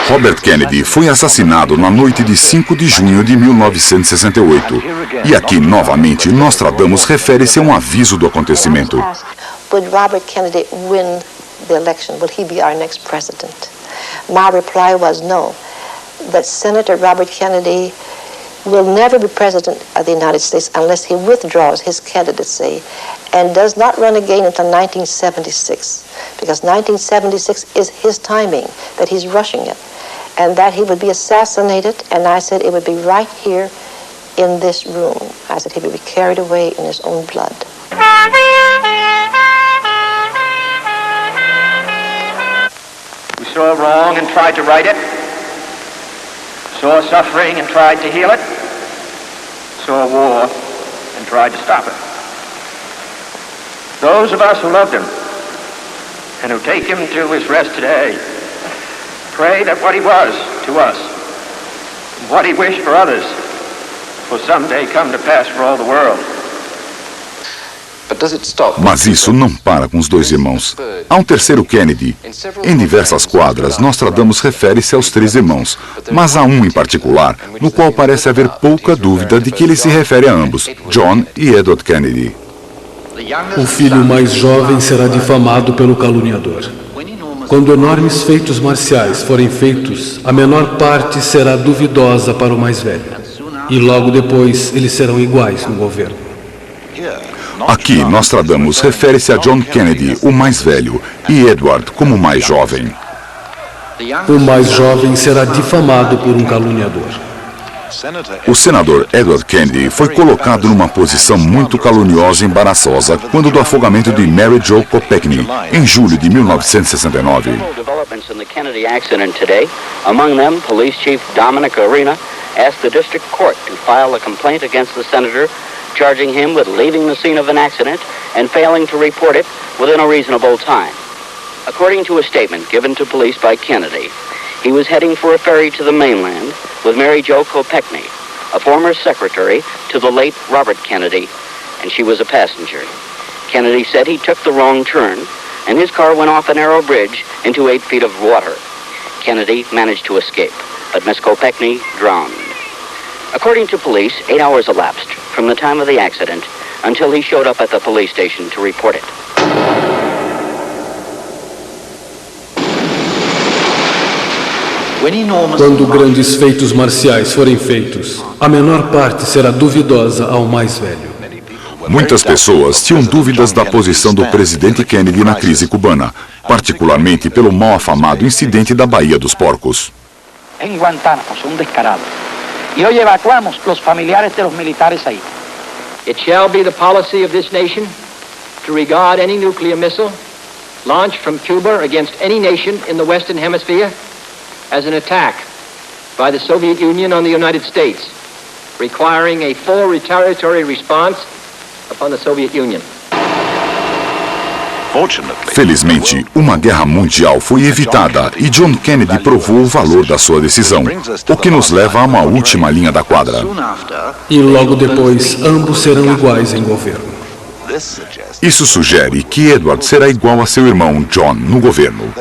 Robert Kennedy foi assassinado na noite de 5 de junho de 1968. E aqui, novamente, Nostradamus refere-se a um aviso do acontecimento. Would Robert Kennedy win the election? Will he be our next president? My reply was no. That Senator Robert Kennedy will never be president of the United States unless he withdraws his candidacy and does not run again until 1976, because 1976 is his timing, that he's rushing it, and that he would be assassinated, and I said it would be right here in this room. I said he would be carried away in his own blood. We saw wrong and tried to right it. Saw suffering and tried to heal it. Saw war and tried to stop it. Those of us who loved him and who take him to his rest today pray that what he was to us, what he wished for others, will someday come to pass for all the world. Mas isso não para com os dois irmãos. Há um terceiro Kennedy. Em diversas quadras, Nostradamus refere-se aos três irmãos, mas há um em particular, no qual parece haver pouca dúvida de que ele se refere a ambos, John e Edward Kennedy. O filho mais jovem será difamado pelo caluniador. Quando enormes feitos marciais forem feitos, a menor parte será duvidosa para o mais velho. E logo depois eles serão iguais no governo. Aqui, Nostradamus refere-se a John Kennedy, o mais velho, e Edward como o mais jovem. O mais jovem será difamado por um caluniador. O senador Edward Kennedy foi colocado numa posição muito caluniosa e embaraçosa quando do afogamento de Mary Jo Kopechne, em julho de 1969. Developments in the Kennedy accident today. Among them, Police Chief Dominic Arena asked the district court to file a complaint against the senator, charging him with leaving the scene of an accident and failing to report it within a reasonable time. According to a statement given to police by Kennedy, he was heading for a ferry to the mainland with Mary Jo Kopechne, a former secretary to the late Robert Kennedy, and she was a passenger. Kennedy said he took the wrong turn, and his car went off a narrow bridge into 8 feet of water. Kennedy managed to escape, but Miss Kopechne drowned. According to police, 8 hours elapsed from the time of the accident until he showed up at the police station to report it. Quando grandes feitos marciais forem feitos, a menor parte será duvidosa ao mais velho. Muitas pessoas tinham dúvidas da posição do presidente Kennedy na crise cubana, particularmente pelo mal afamado incidente da Baía dos Porcos. En Guantánamo, son descarados. Y hoy evacuamos los familiares de los militares ahí. It shall be the policy of this nation to regard any nuclear missile launched from Cuba against any nation in the Western Hemisphere as an attack by the Soviet Union on the United States, requiring a full retaliatory response upon the Soviet Union. Felizmente, uma guerra mundial foi evitada e John Kennedy provou o valor da sua decisão, o que nos leva a uma última linha da quadra. E logo depois, ambos serão iguais em governo. Isso sugere que Edward será igual a seu irmão John no governo,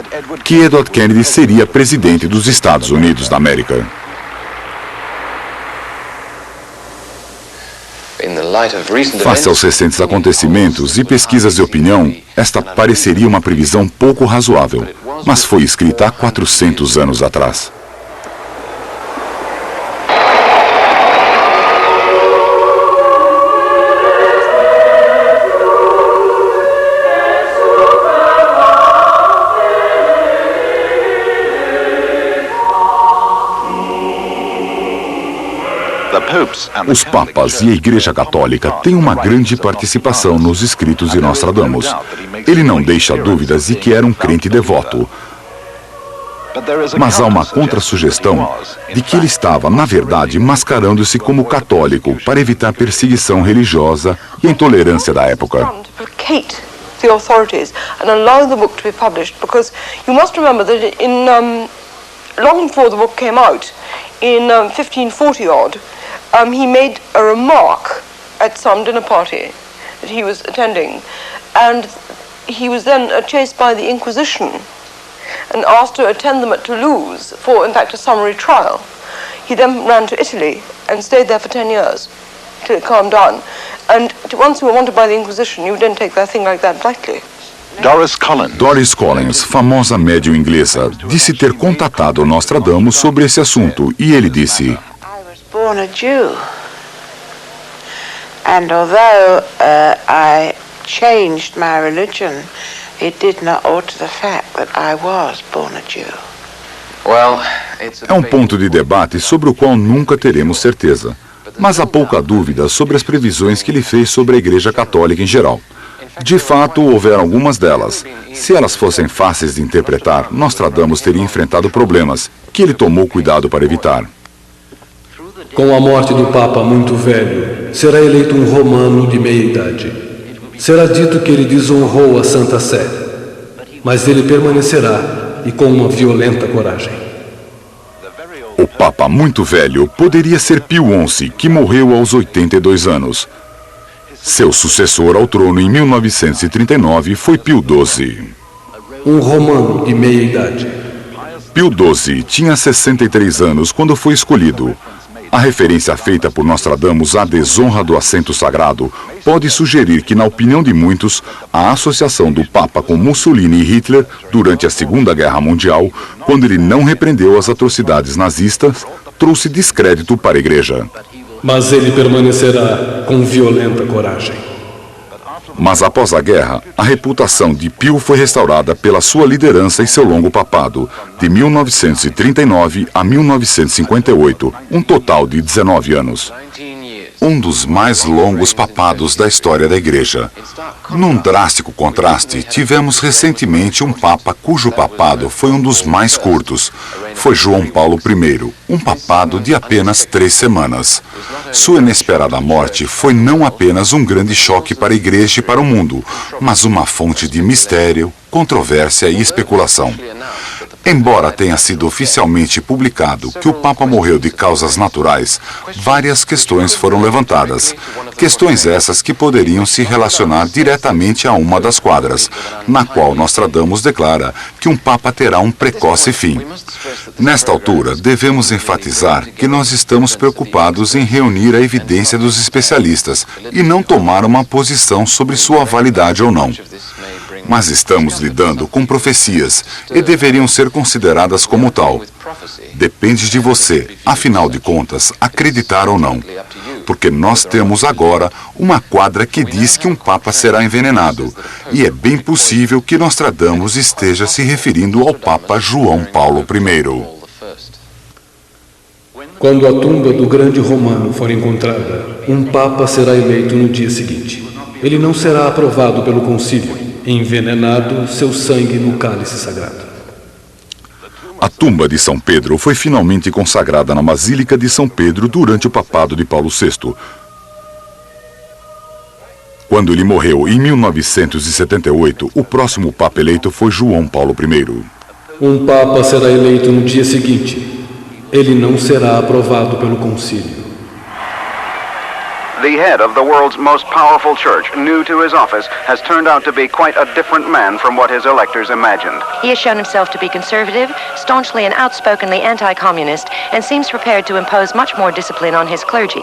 que Edward Kennedy seria presidente dos Estados Unidos da América. Face aos recentes acontecimentos e pesquisas de opinião, esta pareceria uma previsão pouco razoável, mas foi escrita há 400 anos atrás. Os papas e a Igreja Católica têm uma grande participação nos escritos de Nostradamus. Ele não deixa dúvidas de que era um crente devoto. Mas há uma contra-sugestão de que ele estava, na verdade, mascarando-se como católico para evitar perseguição religiosa e a intolerância da época. The authorities and allow the book to be published, because you must remember that in long before the book came out, in 1540 odd, he made a remark at some dinner party that he was attending, and he was then chased by the Inquisition and asked to attend them at Toulouse for, in fact, a summary trial. He then ran to Italy and stayed there for 10 years till it calmed down. And once you were wanted by the Inquisition, you didn't take that thing like that lightly. Doris Collins, famosa médium inglesa, disse ter contatado Nostradamus sobre esse assunto, e ele disse: I was born a Jew, and although I changed my religion, it did not alter the fact that I was born a Jew. É um ponto de debate sobre o qual nunca teremos certeza. Mas há pouca dúvida sobre as previsões que ele fez sobre a Igreja Católica em geral. De fato, houveram algumas delas. Se elas fossem fáceis de interpretar, Nostradamus teria enfrentado problemas, que ele tomou cuidado para evitar. Com a morte do Papa muito velho, será eleito um romano de meia-idade. Será dito que ele desonrou a Santa Sé, mas ele permanecerá, e com uma violenta coragem. O Papa muito velho poderia ser Pio XI, que morreu aos 82 anos. Seu sucessor ao trono em 1939 foi Pio XII. Um romano de meia-idade. Pio XII tinha 63 anos quando foi escolhido. A referência feita por Nostradamus à desonra do assento sagrado pode sugerir que, na opinião de muitos, a associação do Papa com Mussolini e Hitler durante a Segunda Guerra Mundial, quando ele não repreendeu as atrocidades nazistas, trouxe descrédito para a Igreja. Mas ele permanecerá com violenta coragem. Mas após a guerra, a reputação de Pio foi restaurada pela sua liderança e seu longo papado, de 1939 a 1958, um total de 19 anos. Um dos mais longos papados da história da Igreja. Num drástico contraste, tivemos recentemente um Papa cujo papado foi um dos mais curtos. Foi João Paulo I, um papado de apenas 3 semanas. Sua inesperada morte foi não apenas um grande choque para a Igreja e para o mundo, mas uma fonte de mistério, controvérsia e especulação. Embora tenha sido oficialmente publicado que o Papa morreu de causas naturais, várias questões foram levantadas. Questões essas que poderiam se relacionar diretamente a uma das quadras, na qual Nostradamus declara que um Papa terá um precoce fim. Nesta altura, devemos enfatizar que nós estamos preocupados em reunir a evidência dos especialistas e não tomar uma posição sobre sua validade ou não. Mas estamos lidando com profecias e deveriam ser consideradas como tal. Depende de você, afinal de contas, acreditar ou não. Porque nós temos agora uma quadra que diz que um Papa será envenenado. E é bem possível que Nostradamus esteja se referindo ao Papa João Paulo I. Quando a tumba do grande romano for encontrada, um Papa será eleito no dia seguinte. Ele não será aprovado pelo concílio. Envenenado seu sangue no cálice sagrado. A tumba de São Pedro foi finalmente consagrada na Basílica de São Pedro durante o papado de Paulo VI. Quando ele morreu em 1978, o próximo Papa eleito foi João Paulo I. Um Papa será eleito no dia seguinte. Ele não será aprovado pelo concílio. The head of the world's most powerful church, new to his office, has turned out to be quite a different man from what his electors imagined. He has shown himself to be conservative, staunchly and outspokenly anti-communist, and seems prepared to impose much more discipline on his clergy.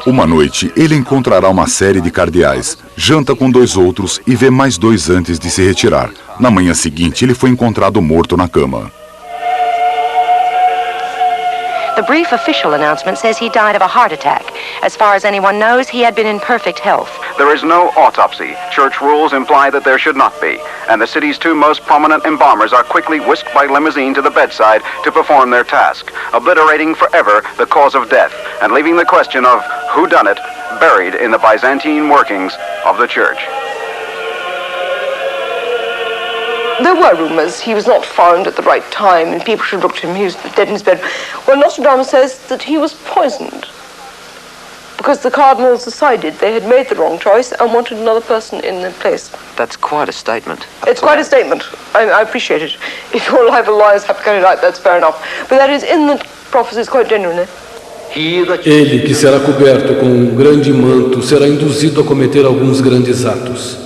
Uma noite, ele encontrará uma série de cardeais, janta com 2 outros e vê mais 2 antes de se retirar. Na manhã seguinte, ele foi encontrado morto na cama. The brief official announcement says he died of a heart attack. As far as anyone knows, he had been in perfect health. there is no autopsy. Church rules imply that there should not be, and the city's two most prominent embalmers are quickly whisked by limousine to the bedside to perform their task, obliterating forever the cause of death, and leaving the question of who done it buried in the Byzantine workings of the church. There were rumors he was not found at the right time and people should look to him, he was dead in his bed. Well, Nostradamus says that he was poisoned because the cardinals decided they had made the wrong choice and wanted another person in their place. That's quite a statement. It's quite a statement. I appreciate it. If your life of lies have to carry light, that's fair enough. But that is in the prophecies quite genuinely. Ele, que será coberto com um grande manto, será induzido a cometer alguns grandes atos.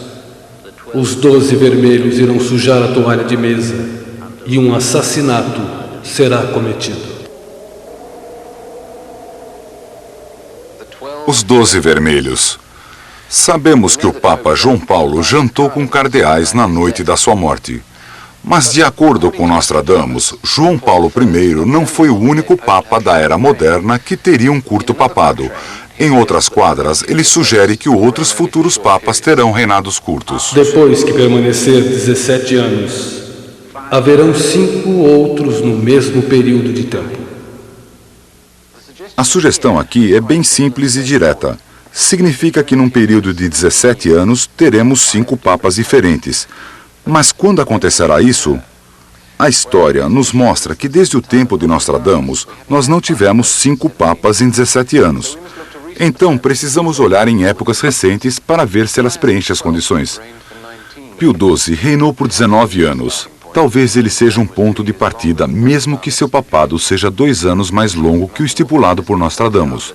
Os 12 vermelhos irão sujar a toalha de mesa e um assassinato será cometido. Os 12 vermelhos. Sabemos que o Papa João Paulo jantou com cardeais na noite da sua morte. Mas, de acordo com Nostradamus, João Paulo I não foi o único Papa da Era Moderna que teria um curto papado. Em outras quadras, ele sugere que outros futuros papas terão reinados curtos. Depois que permanecer 17 anos, haverão 5 outros no mesmo período de tempo. A sugestão aqui é bem simples e direta. Significa que num período de 17 anos teremos 5 papas diferentes. Mas quando acontecerá isso? A história nos mostra que desde o tempo de Nostradamus, nós não tivemos 5 papas em 17 anos. Então, precisamos olhar em épocas recentes para ver se elas preenchem as condições. Pio XII reinou por 19 anos. Talvez ele seja um ponto de partida, mesmo que seu papado seja 2 anos mais longo que o estipulado por Nostradamus.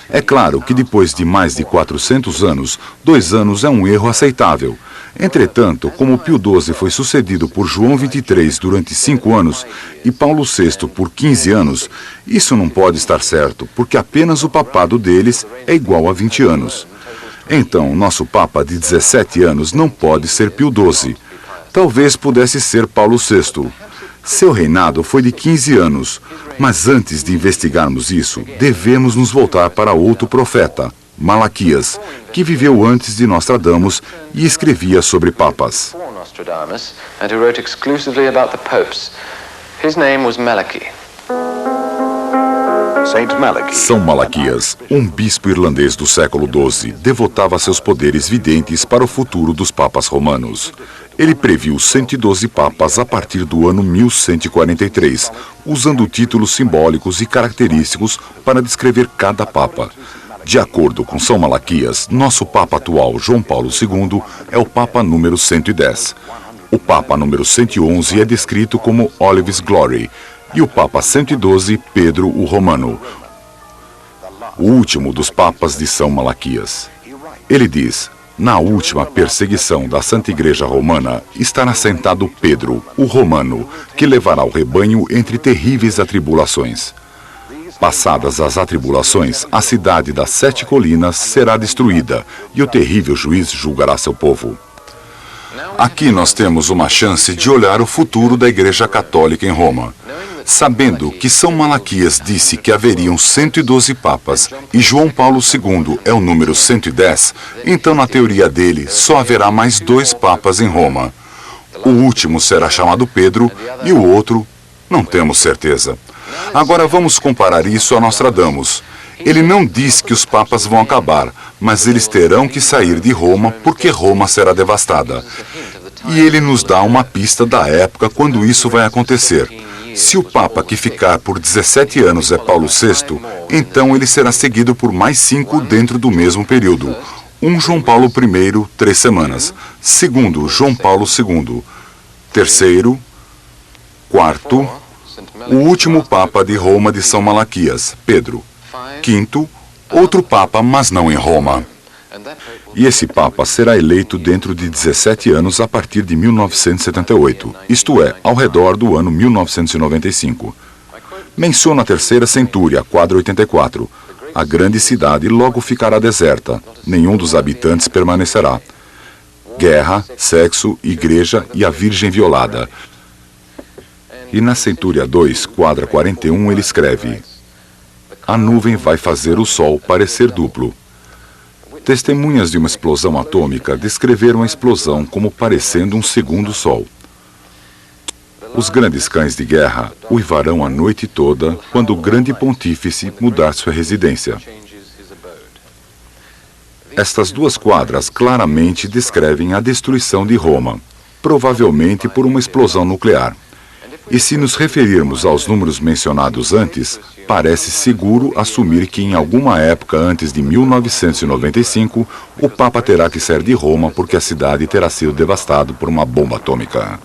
É claro que depois de mais de 400 anos, 2 anos é um erro aceitável. Entretanto, como Pio XII foi sucedido por João XXIII durante 5 anos e Paulo VI por 15 anos, isso não pode estar certo, porque apenas o papado deles é igual a 20 anos. Então, nosso Papa de 17 anos não pode ser Pio XII. Talvez pudesse ser Paulo VI. Seu reinado foi de 15 anos, mas antes de investigarmos isso, devemos nos voltar para outro profeta, Malaquias, que viveu antes de Nostradamus e escrevia sobre papas. Nostradamus, and who wrote exclusively about the popes. His name was Malachi. São Malaquias, um bispo irlandês do século XII, devotava seus poderes videntes para o futuro dos papas romanos. Ele previu 112 papas a partir do ano 1143, usando títulos simbólicos e característicos para descrever cada papa. De acordo com São Malaquias, nosso Papa atual, João Paulo II, é o Papa número 110. O Papa número 111 é descrito como Olivis Glory, e o Papa 112, Pedro o Romano, o último dos papas de São Malaquias. Ele diz: na última perseguição da Santa Igreja Romana estará sentado Pedro, o Romano, que levará o rebanho entre terríveis atribulações. Passadas as atribulações, a cidade das 7 colinas será destruída e o terrível juiz julgará seu povo. Aqui nós temos uma chance de olhar o futuro da Igreja Católica em Roma. Sabendo que São Malaquias disse que haveriam 112 papas e João Paulo II é o número 110, então na teoria dele só haverá mais 2 papas em Roma. O último será chamado Pedro e o outro, não temos certeza. Agora vamos comparar isso a Nostradamus. Ele não diz que os papas vão acabar, mas eles terão que sair de Roma porque Roma será devastada. E ele nos dá uma pista da época quando isso vai acontecer. Se o Papa que ficar por 17 anos é Paulo VI, então ele será seguido por mais 5 dentro do mesmo período. Um João Paulo I, 3 semanas. Segundo, João Paulo II. Terceiro, quarto, o último Papa de Roma de São Malaquias, Pedro. Quinto, outro Papa, mas não em Roma. E esse Papa será eleito dentro de 17 anos a partir de 1978, isto é, ao redor do ano 1995. Menciono a terceira centúria, quadro 84. A grande cidade logo ficará deserta, nenhum dos habitantes permanecerá. Guerra, sexo, igreja e a Virgem violada. E na centúria 2, quadra 41, ele escreve: a nuvem vai fazer o sol parecer duplo. Testemunhas de uma explosão atômica descreveram a explosão como parecendo um segundo sol. Os grandes cães de guerra uivarão a noite toda quando o grande pontífice mudar sua residência. Estas duas quadras claramente descrevem a destruição de Roma, provavelmente por uma explosão nuclear. E se nos referirmos aos números mencionados antes, parece seguro assumir que em alguma época antes de 1995, o Papa terá que sair de Roma porque a cidade terá sido devastada por uma bomba atômica.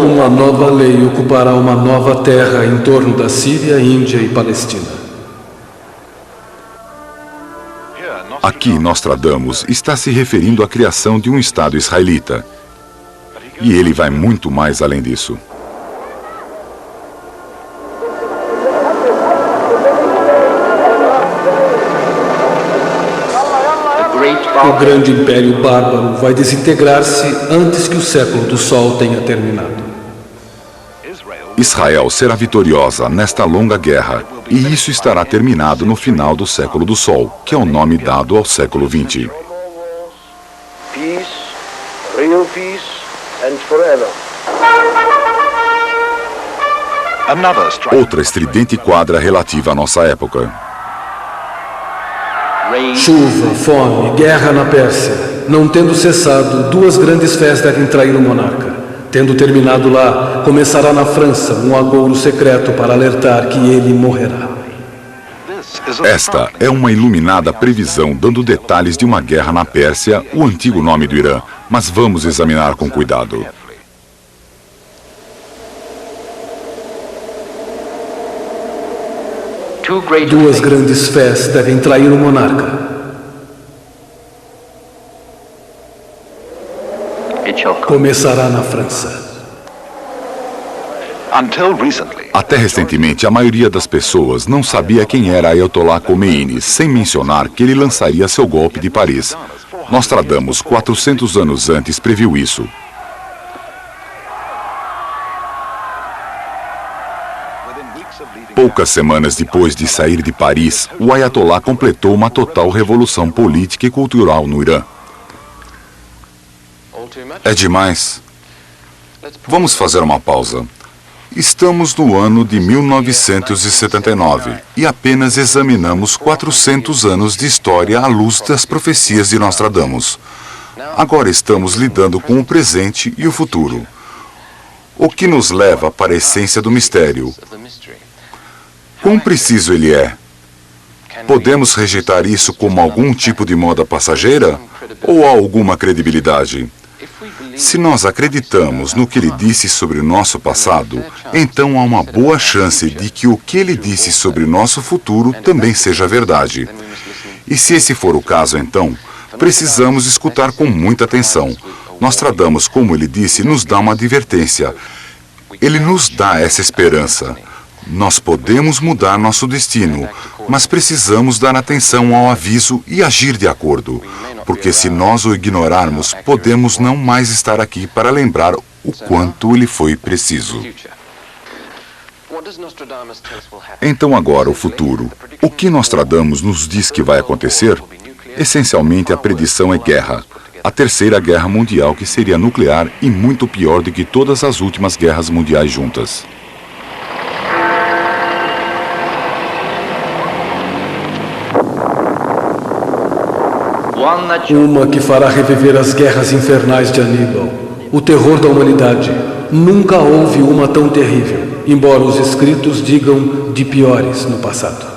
Uma nova lei ocupará uma nova terra em torno da Síria, Índia e Palestina. Aqui, Nostradamus está se referindo à criação de um Estado israelita. E ele vai muito mais além disso. O grande império bárbaro vai desintegrar-se antes que o século do Sol tenha terminado. Israel será vitoriosa nesta longa guerra, e isso estará terminado no final do século do Sol, que é o nome dado ao século XX. Peace, real peace, and forever. Outra estridente quadra relativa à nossa época. Chuva, fome, guerra na Pérsia. Não tendo cessado, duas grandes fés devem trair o monarca. Tendo terminado lá, começará na França um agouro secreto para alertar que ele morrerá. Esta é uma iluminada previsão dando detalhes de uma guerra na Pérsia, o antigo nome do Irã, mas vamos examinar com cuidado. Duas grandes fés devem trair o monarca. Começará na França. Até recentemente, a maioria das pessoas não sabia quem era Ayatollah Khomeini, sem mencionar que ele lançaria seu golpe de Paris. Nostradamus, 400 anos antes, previu isso. Poucas semanas depois de sair de Paris, o Ayatollah completou uma total revolução política e cultural no Irã. É demais. Vamos fazer uma pausa. Estamos no ano de 1979 e apenas examinamos 400 anos de história à luz das profecias de Nostradamus. Agora estamos lidando com o presente e o futuro. O que nos leva para a essência do mistério. Quão preciso ele é? Podemos rejeitar isso como algum tipo de moda passageira? Ou há alguma credibilidade? Se nós acreditamos no que ele disse sobre o nosso passado, então há uma boa chance de que o que ele disse sobre o nosso futuro também seja verdade. E se esse for o caso, então, precisamos escutar com muita atenção. Nostradamus, como ele disse, nos dá uma advertência. Ele nos dá essa esperança. Nós podemos mudar nosso destino, mas precisamos dar atenção ao aviso e agir de acordo, porque se nós o ignorarmos, podemos não mais estar aqui para lembrar o quanto ele foi preciso. Então agora o futuro. O que Nostradamus nos diz que vai acontecer? Essencialmente a predição é guerra. A terceira guerra mundial, que seria nuclear e muito pior do que todas as últimas guerras mundiais juntas. Uma que fará reviver as guerras infernais de Aníbal. O terror da humanidade. Nunca houve uma tão terrível, embora os escritos digam de piores no passado.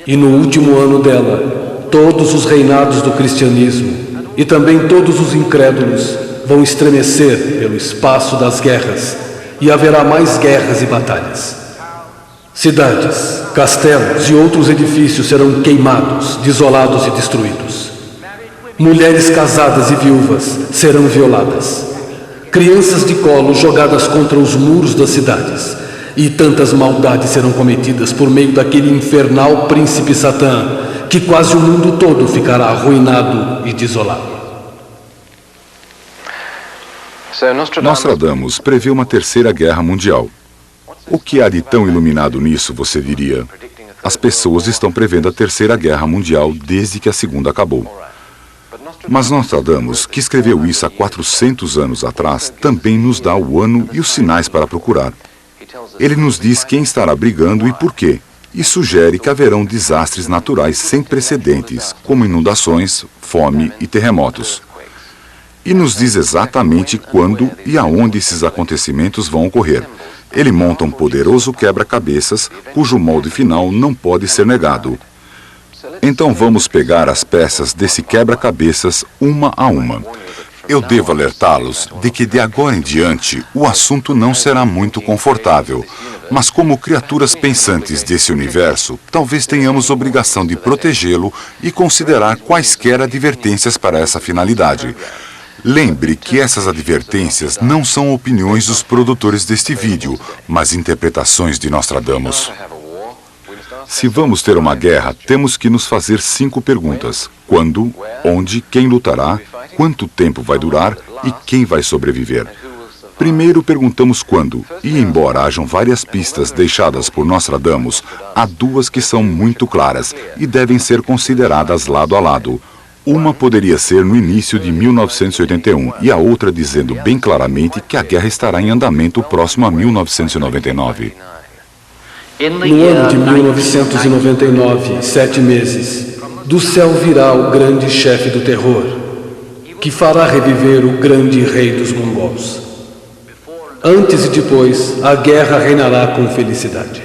E no último ano dela, todos os reinados do cristianismo, e também todos os incrédulos, vão estremecer pelo espaço das guerras e haverá mais guerras e batalhas. Cidades, castelos e outros edifícios serão queimados, desolados e destruídos. Mulheres casadas e viúvas serão violadas. Crianças de colo jogadas contra os muros das cidades. E tantas maldades serão cometidas por meio daquele infernal príncipe Satã, que quase o mundo todo ficará arruinado e desolado. Nostradamus prevê uma terceira guerra mundial. O que há de tão iluminado nisso, você diria? As pessoas estão prevendo a terceira guerra mundial desde que a segunda acabou. Mas Nostradamus, que escreveu isso há 400 anos atrás, também nos dá o ano e os sinais para procurar. Ele nos diz quem estará brigando e por quê, e sugere que haverão desastres naturais sem precedentes, como inundações, fome e terremotos. E nos diz exatamente quando e aonde esses acontecimentos vão ocorrer. Ele monta um poderoso quebra-cabeças, cujo molde final não pode ser negado. Então vamos pegar as peças desse quebra-cabeças uma a uma. Eu devo alertá-los de que de agora em diante o assunto não será muito confortável, mas como criaturas pensantes desse universo, talvez tenhamos obrigação de protegê-lo e considerar quaisquer advertências para essa finalidade. Lembre que essas advertências não são opiniões dos produtores deste vídeo, mas interpretações de Nostradamus. Se vamos ter uma guerra, temos que nos fazer 5 perguntas: quando, onde, quem lutará, quanto tempo vai durar e quem vai sobreviver. Primeiro perguntamos quando, e embora hajam várias pistas deixadas por Nostradamus, há 2 que são muito claras e devem ser consideradas lado a lado. Uma poderia ser no início de 1981 e a outra dizendo bem claramente que a guerra estará em andamento próximo a 1999. No ano de 1999, 7 meses, do céu virá o grande chefe do terror, que fará reviver o grande rei dos mongols. Antes e depois, a guerra reinará com felicidade.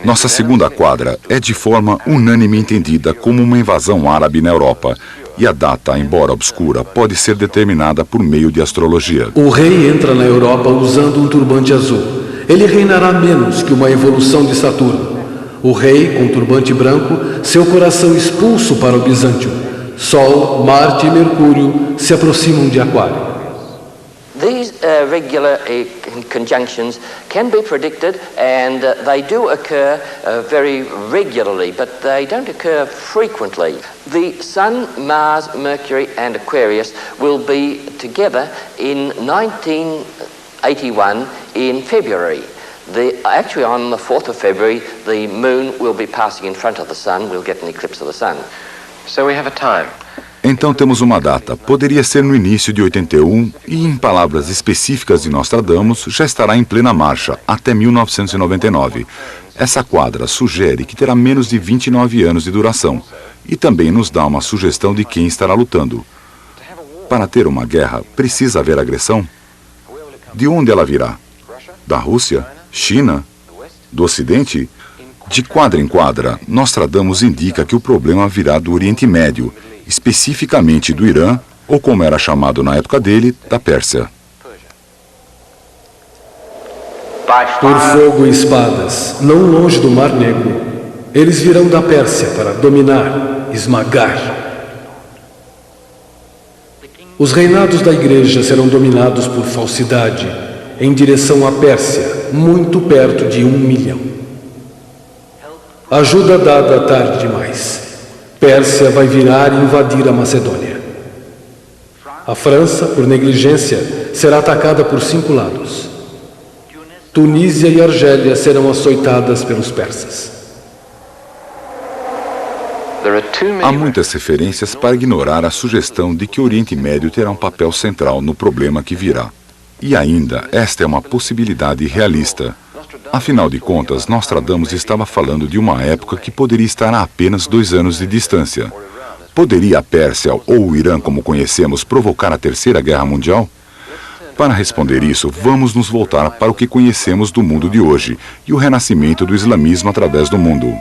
Nossa segunda quadra é de forma unânime entendida como uma invasão árabe na Europa, e a data, embora obscura, pode ser determinada por meio de astrologia. O rei entra na Europa usando um turbante azul. Ele reinará menos que uma evolução de Saturno. O rei, com turbante branco, seu coração expulso para o Bizâncio. Sol, Marte e Mercúrio se aproximam de Aquário. These regular conjunctions can be predicted, and they do occur very regularly, but they don't occur frequently. The Sun, Mars, Mercury and Aquarius will be together in 1981 in February. Actually on the 4th of February, the Moon will be passing in front of the Sun. We'll get an eclipse of the Sun. So we have a time. Então temos uma data, poderia ser no início de 81 e, em palavras específicas de Nostradamus, já estará em plena marcha, até 1999. Essa quadra sugere que terá menos de 29 anos de duração e também nos dá uma sugestão de quem estará lutando. Para ter uma guerra, precisa haver agressão? De onde ela virá? Da Rússia? China? Do Ocidente? De quadra em quadra, Nostradamus indica que o problema virá do Oriente Médio, especificamente do Irã, ou como era chamado na época dele, da Pérsia. Por fogo e espadas, não longe do Mar Negro, eles virão da Pérsia para dominar, esmagar. Os reinados da igreja serão dominados por falsidade, em direção à Pérsia, muito perto de 1 milhão. Ajuda dada tarde demais. Pérsia vai virar e invadir a Macedônia. A França, por negligência, será atacada por 5 lados. Tunísia e Argélia serão açoitadas pelos persas. Há muitas referências para ignorar a sugestão de que o Oriente Médio terá um papel central no problema que virá. E ainda, esta é uma possibilidade realista. Afinal de contas, Nostradamus estava falando de uma época que poderia estar a apenas 2 anos de distância. Poderia a Pérsia ou o Irã, como conhecemos, provocar a Terceira Guerra Mundial? Para responder isso, vamos nos voltar para o que conhecemos do mundo de hoje e o renascimento do islamismo através do mundo.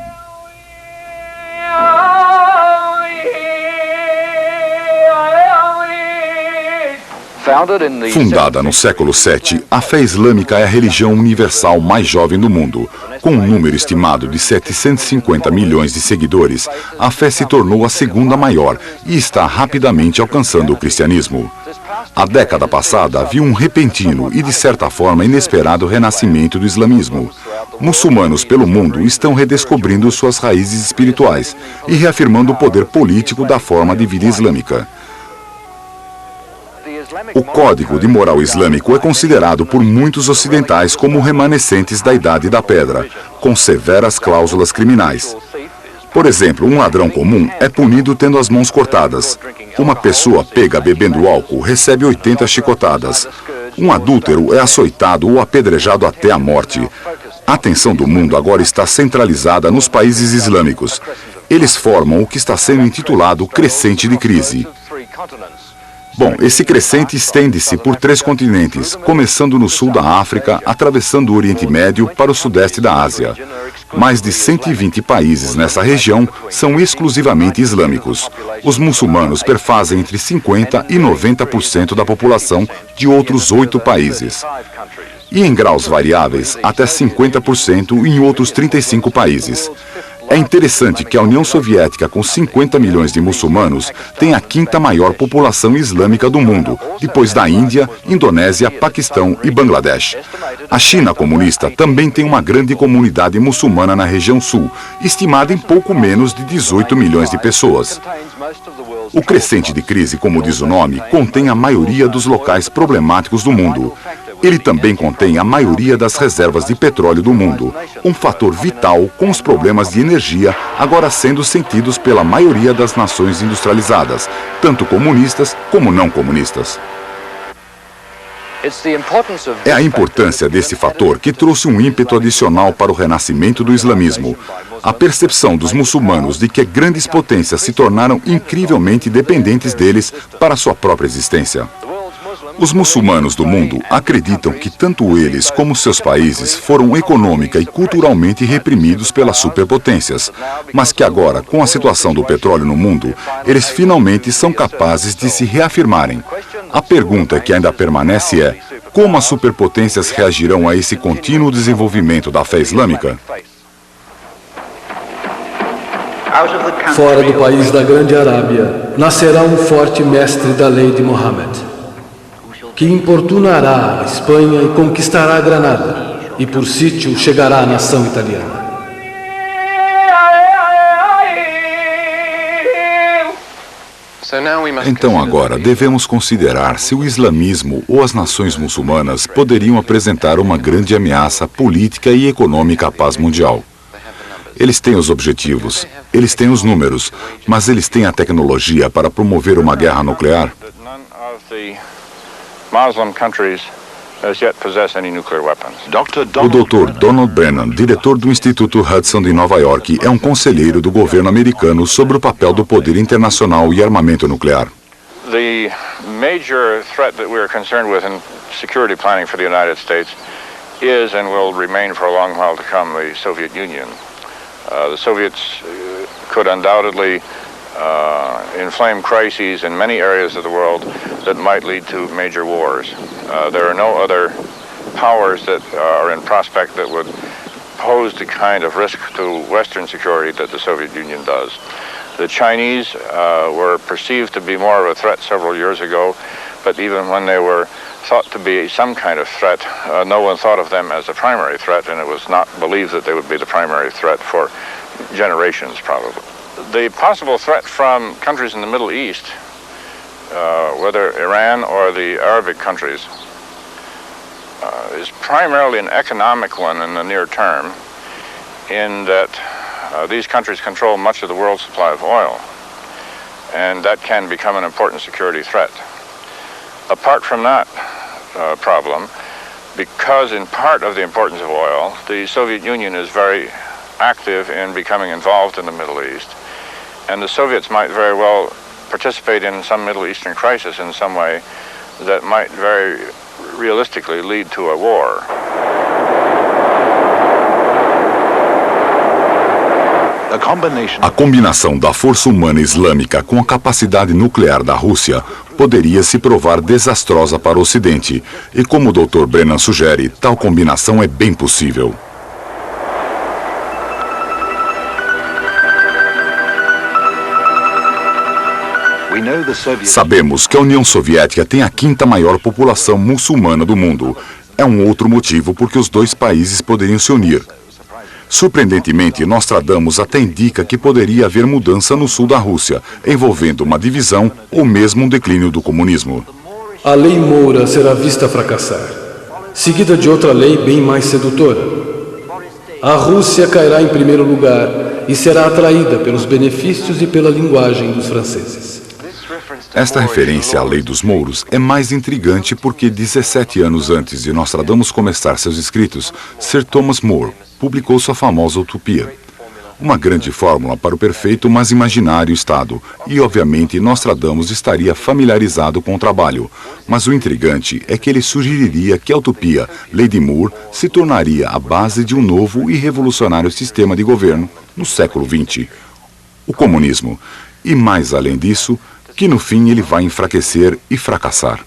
Fundada no século VII, a fé islâmica é a religião universal mais jovem do mundo. Com um número estimado de 750 milhões de seguidores, a fé se tornou a segunda maior e está rapidamente alcançando o cristianismo. A década passada viu um repentino e, de certa forma, inesperado renascimento do islamismo. Muçulmanos pelo mundo estão redescobrindo suas raízes espirituais e reafirmando o poder político da forma de vida islâmica. O Código de Moral Islâmico é considerado por muitos ocidentais como remanescentes da Idade da Pedra, com severas cláusulas criminais. Por exemplo, um ladrão comum é punido tendo as mãos cortadas. Uma pessoa pega bebendo álcool recebe 80 chicotadas. Um adúltero é açoitado ou apedrejado até a morte. A atenção do mundo agora está centralizada nos países islâmicos. Eles formam o que está sendo intitulado crescente de crise. Bom, esse crescente estende-se por 3 continentes, começando no sul da África, atravessando o Oriente Médio para o sudeste da Ásia. Mais de 120 países nessa região são exclusivamente islâmicos. Os muçulmanos perfazem entre 50% e 90% da população de outros 8 países. E em graus variáveis, até 50% em outros 35 países. É interessante que a União Soviética, com 50 milhões de muçulmanos, tem a 5ª maior população islâmica do mundo, depois da Índia, Indonésia, Paquistão e Bangladesh. A China comunista também tem uma grande comunidade muçulmana na região sul, estimada em pouco menos de 18 milhões de pessoas. O crescente de crise, como diz o nome, contém a maioria dos locais problemáticos do mundo. Ele também contém a maioria das reservas de petróleo do mundo, um fator vital com os problemas de energia agora sendo sentidos pela maioria das nações industrializadas, tanto comunistas como não comunistas. É a importância desse fator que trouxe um ímpeto adicional para o renascimento do islamismo. A percepção dos muçulmanos de que grandes potências se tornaram incrivelmente dependentes deles para sua própria existência. Os muçulmanos do mundo acreditam que tanto eles como seus países foram econômica e culturalmente reprimidos pelas superpotências, mas que agora, com a situação do petróleo no mundo, eles finalmente são capazes de se reafirmarem. A pergunta que ainda permanece é: como as superpotências reagirão a esse contínuo desenvolvimento da fé islâmica? Fora do país da Grande Arábia, nascerá um forte mestre da lei de Mohammed, que importunará a Espanha e conquistará a Granada, e por sítio chegará à nação italiana. Então agora devemos considerar se o islamismo ou as nações muçulmanas poderiam apresentar uma grande ameaça política e econômica à paz mundial. Eles têm os objetivos, eles têm os números, mas eles têm a tecnologia para promover uma guerra nuclear? O Dr. Donald Brennan, diretor do Instituto Hudson de Nova York, é um conselheiro do governo americano sobre o papel do poder internacional e armamento nuclear. The major threat that we are concerned with in security planning for the United States is and will remain for a long while to come the Soviet Union. The Soviets could undoubtedly inflame crises in many areas of the world that might lead to major wars. There are no other powers that are in prospect that would pose the kind of risk to Western security that the Soviet Union does. The Chinese were perceived to be more of a threat several years ago, but even when they were thought to be some kind of threat, no one thought of them as a primary threat, and it was not believed that they would be the primary threat for generations, probably. The possible threat from countries in the Middle East, whether Iran or the Arabic countries, is primarily an economic one in the near term, in that these countries control much of the world's supply of oil, and that can become an important security threat. Apart from that problem, because in part of the importance of oil, the Soviet Union is very active in becoming involved in the Middle East, and the Soviets might very well participate in some Middle Eastern crisis in some way that might very realistically lead to a war. A combinação da força humana islâmica com a capacidade nuclear da Rússia poderia se provar desastrosa para o Ocidente. E como o Dr. Brennan sugere, tal combinação é bem possível. Sabemos que a União Soviética tem a quinta maior população muçulmana do mundo. É um outro motivo por que os dois países poderiam se unir. Surpreendentemente, Nostradamus até indica que poderia haver mudança no sul da Rússia, envolvendo uma divisão ou mesmo um declínio do comunismo. A lei Moura será vista fracassar, seguida de outra lei bem mais sedutora. A Rússia cairá em primeiro lugar e será atraída pelos benefícios e pela linguagem dos franceses. Esta referência à lei dos mouros é mais intrigante porque 17 anos antes de Nostradamus começar seus escritos, Sir Thomas More publicou sua famosa Utopia. Uma grande fórmula para o perfeito, mas imaginário Estado, e obviamente Nostradamus estaria familiarizado com o trabalho. Mas o intrigante é que ele sugeriria que a Utopia, lei de Moore, se tornaria a base de um novo e revolucionário sistema de governo no século XX, o comunismo. E mais além disso, que no fim ele vai enfraquecer e fracassar.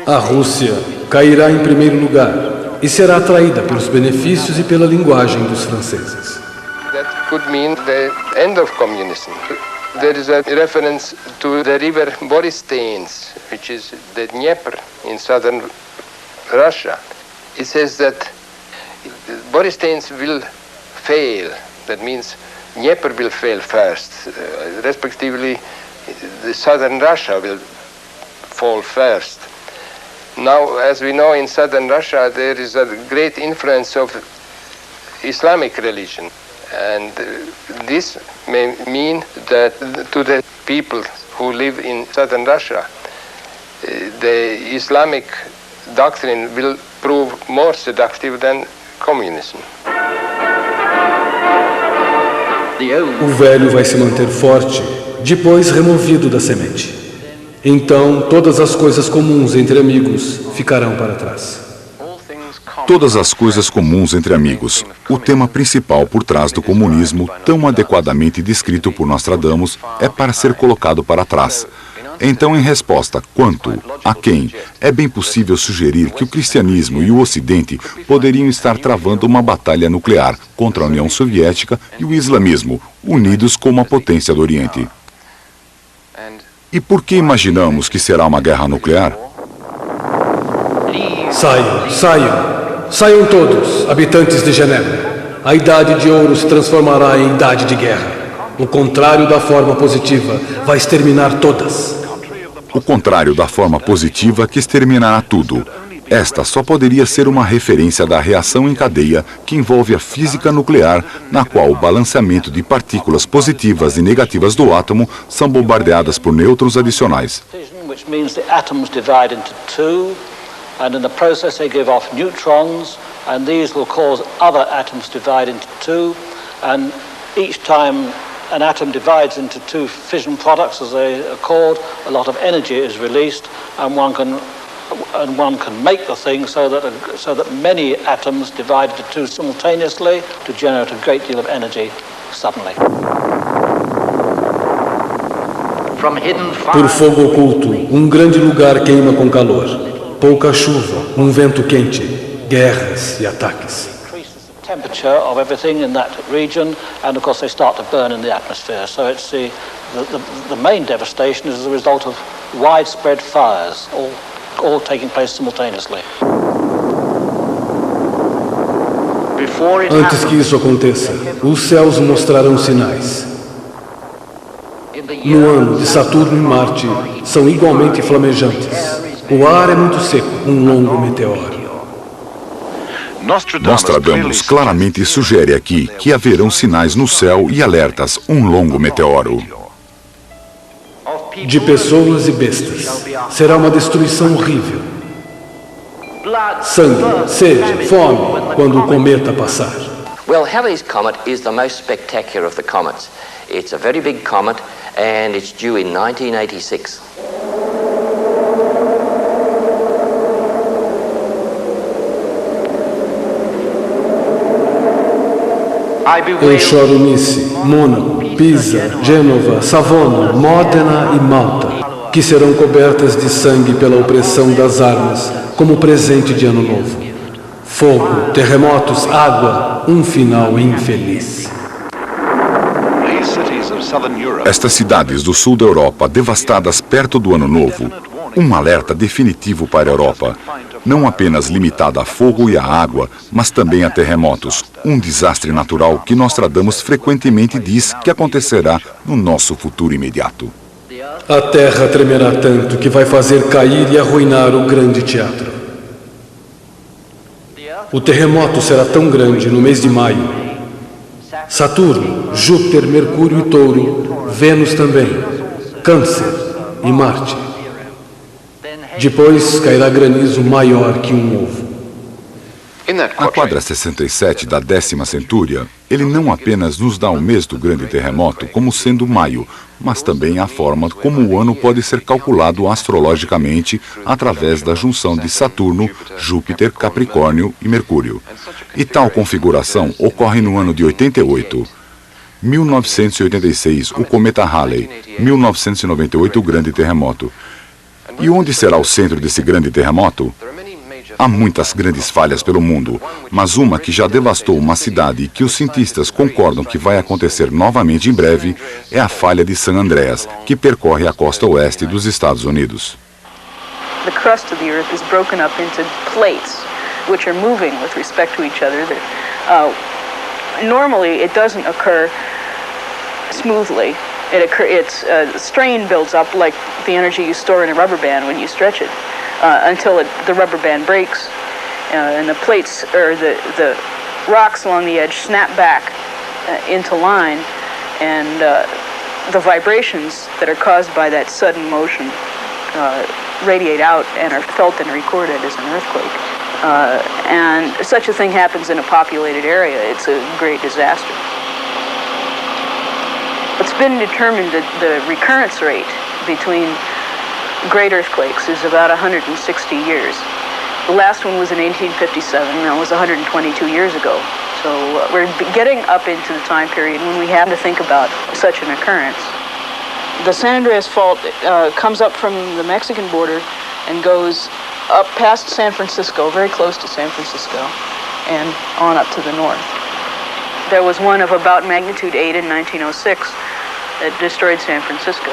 A Rússia cairá em primeiro lugar e será atraída pelos benefícios e pela linguagem dos franceses. That could mean the end of communism. There is a reference to the river Borysthenes, which is the Dnieper in southern Russia. It says that Borysthenes will fail. That means Dnieper will fail first. Respectively, the southern Russia will fall first. Now, as we know, in southern Russia, there is a great influence of Islamic religion. And this may mean that to the people who live in southern Russia, the Islamic doctrine will prove more seductive than communism. O velho vai se manter forte, depois removido da semente. Então, todas as coisas comuns entre amigos ficarão para trás. Todas as coisas comuns entre amigos, o tema principal por trás do comunismo, tão adequadamente descrito por Nostradamus, é para ser colocado para trás. Então, em resposta, quanto, a quem, é bem possível sugerir que o cristianismo e o Ocidente poderiam estar travando uma batalha nuclear contra a União Soviética e o islamismo, unidos como a potência do Oriente. E por que imaginamos que será uma guerra nuclear? Saiam, saiam, saiam todos, habitantes de Genebra. A Idade de Ouro se transformará em Idade de Guerra. O contrário da forma positiva vai exterminar todas. O contrário da forma positiva que exterminará tudo. Esta só poderia ser uma referência da reação em cadeia que envolve a física nuclear, na qual o balanceamento de partículas positivas e negativas do átomo são bombardeadas por nêutrons adicionais. Which means the atoms divide into two, and in the process they give off neutrons, and these will cause other atoms to divide into two, and each time an atom divides into two fission products, as they are called, a lot of energy is released, and one can make the thing so that many atoms divide into two simultaneously to generate a great deal of energy suddenly. Por fogo oculto, um grande lugar queima com calor. Pouca chuva, um vento quente, guerras e ataques. Temperature of everything in that region, and of course they start to burn in the atmosphere. So it's the main devastation is as a result of widespread fires, all taking place simultaneously. Antes que isso aconteça, os céus mostrarão sinais. No ano de Saturno e Marte são igualmente flamejantes. O ar é muito seco, um longo meteoro. Nostradamus claramente sugere aqui que haverão sinais no céu e alertas, um longo meteoro. De pessoas e bestas. Será uma destruição horrível. Sangue, sede, fome, quando o cometa passar. Well, Halley's Comet is the most spectacular of the comets. It's a very big comet, and it's due in 1986. Eu choro Nice, Mônaco, Pisa, Gênova, Savona, Módena e Malta, que serão cobertas de sangue pela opressão das armas, como presente de Ano Novo. Fogo, terremotos, água, um final infeliz. Estas cidades do sul da Europa, devastadas perto do Ano Novo, um alerta definitivo para a Europa, não apenas limitado a fogo e a água, mas também a terremotos, um desastre natural que Nostradamus frequentemente diz que acontecerá no nosso futuro imediato. A terra tremerá tanto que vai fazer cair e arruinar o grande teatro. O terremoto será tão grande no mês de maio. Saturno, Júpiter, Mercúrio e Touro, Vênus também, Câncer e Marte. Depois cairá granizo maior que um ovo. Na quadra 67 da 10ª centúria, ele não apenas nos dá o mês do grande terremoto como sendo maio, mas também a forma como o ano pode ser calculado astrologicamente através da junção de Saturno, Júpiter, Capricórnio e Mercúrio. E tal configuração ocorre no ano de 88. 1986, o cometa Halley. 1998, o grande terremoto. E onde será o centro desse grande terremoto? Há muitas grandes falhas pelo mundo, mas uma que já devastou uma cidade e que os cientistas concordam que vai acontecer novamente em breve é a falha de San Andreas, que percorre a costa oeste dos Estados Unidos. The crust of the Earth is broken up into plates, which are moving with respect to each other. Normally, it doesn't occur smoothly. Strain builds up like the energy you store in a rubber band when you stretch it. Until the rubber band breaks, and the plates or the rocks along the edge snap back into line, and the vibrations that are caused by that sudden motion radiate out and are felt and recorded as an earthquake. And such a thing happens in a populated area. It's a great disaster. It's been determined that the recurrence rate between great earthquakes is about 160 years. The last one was in 1857, that was 122 years ago. So we're getting up into the time period when we have to think about such an occurrence. The San Andreas Fault comes up from the Mexican border and goes up past San Francisco, very close to San Francisco, and on up to the north. There was one of about magnitude 8 in 1906 that destroyed San Francisco.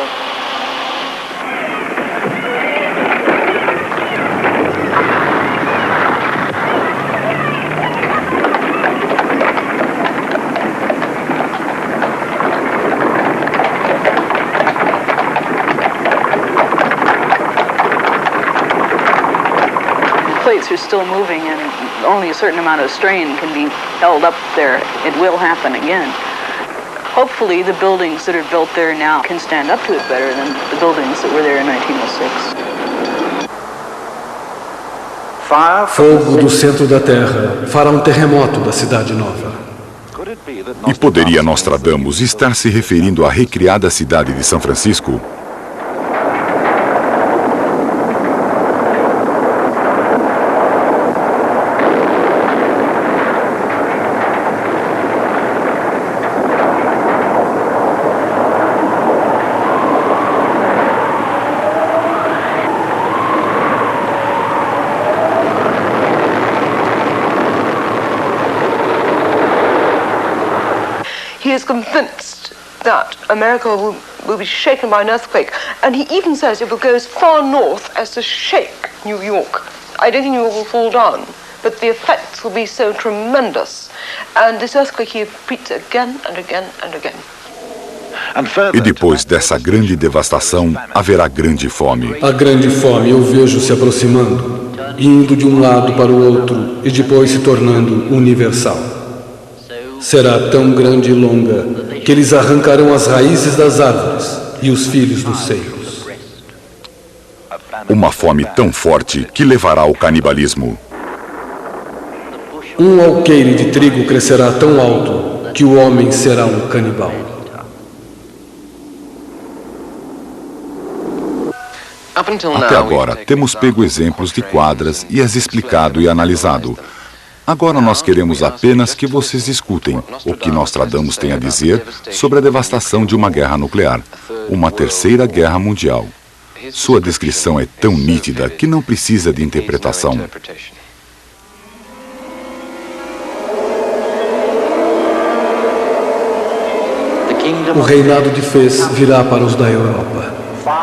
Plates are still moving, and only a certain amount of strain can be held up there. It will happen again. Hopefully the buildings that are built there now can stand up to it better than the buildings that were there in 1906. Fogo do centro da Terra fará um terremoto da cidade nova. E poderia Nostradamus estar se referindo à recriada cidade de São Francisco? He is convinced that America will be shaken by an earthquake, and he even says it will go as far north as to shake New York. I don't think New York will fall down, but the effects will be so tremendous. And this earthquake he repeats again and again and again. E depois dessa grande devastação, haverá grande fome. A grande fome eu vejo se aproximando, indo de um lado para o outro e depois se tornando universal. Será tão grande e longa que eles arrancarão as raízes das árvores e os filhos dos seios. Uma fome tão forte que levará ao canibalismo. Um alqueire de trigo crescerá tão alto que o homem será um canibal. Até agora, temos pego exemplos de quadras e as explicado e analisado. Agora nós queremos apenas que vocês escutem o que Nostradamus tem a dizer sobre a devastação de uma guerra nuclear, uma terceira guerra mundial. Sua descrição é tão nítida que não precisa de interpretação. O reinado de Fez virá para os da Europa.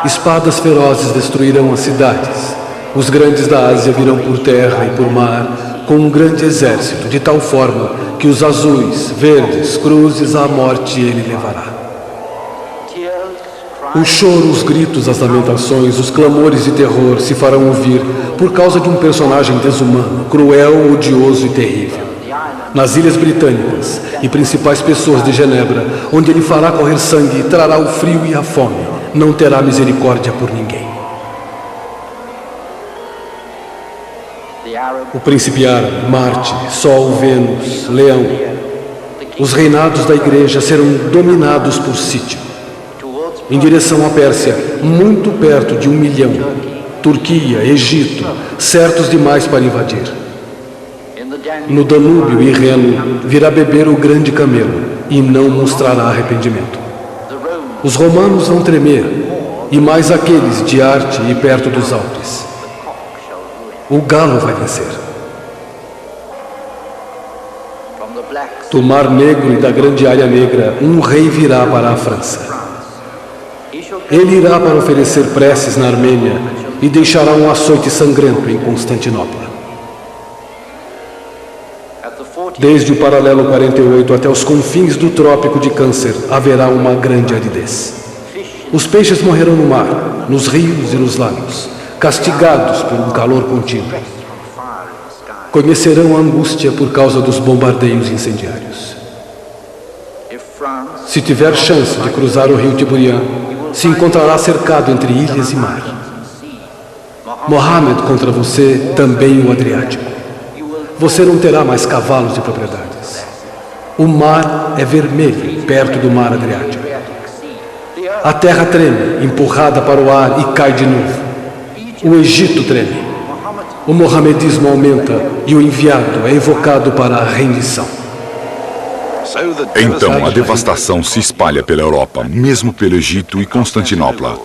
Espadas ferozes destruirão as cidades. Os grandes da Ásia virão por terra e por mar com um grande exército, de tal forma que os azuis, verdes, cruzes à morte ele levará. O choro, os gritos, as lamentações, os clamores de terror se farão ouvir por causa de um personagem desumano, cruel, odioso e terrível. Nas Ilhas Britânicas e principais pessoas de Genebra, onde ele fará correr sangue e trará o frio e a fome, não terá misericórdia por ninguém. O príncipe árabe, Marte, Sol, Vênus, Leão. Os reinados da igreja serão dominados por sítio. Em direção à Pérsia, muito perto de 1 milhão. Turquia, Egito, certos demais para invadir. No Danúbio e Reno virá beber o grande camelo e não mostrará arrependimento. Os romanos vão tremer, e mais aqueles de Arte e perto dos Alpes. O galo vai vencer. Do Mar Negro e da Grande Área Negra, um rei virá para a França. Ele irá para oferecer preces na Armênia e deixará um açoite sangrento em Constantinopla. Desde o paralelo 48 até os confins do Trópico de Câncer haverá uma grande aridez. Os peixes morrerão no mar, nos rios e nos lagos, castigados por um calor contínuo. Conhecerão a angústia por causa dos bombardeios incendiários. Se tiver chance de cruzar o rio Tiburian, se encontrará cercado entre ilhas e mar. Mohammed contra você, também o Adriático. Você não terá mais cavalos e propriedades. O mar é vermelho perto do mar Adriático. A terra treme, empurrada para o ar e cai de novo. O Egito treme. O mohamedismo aumenta e o enviado é evocado para a rendição. Então a devastação se espalha pela Europa, mesmo pelo Egito e Constantinopla.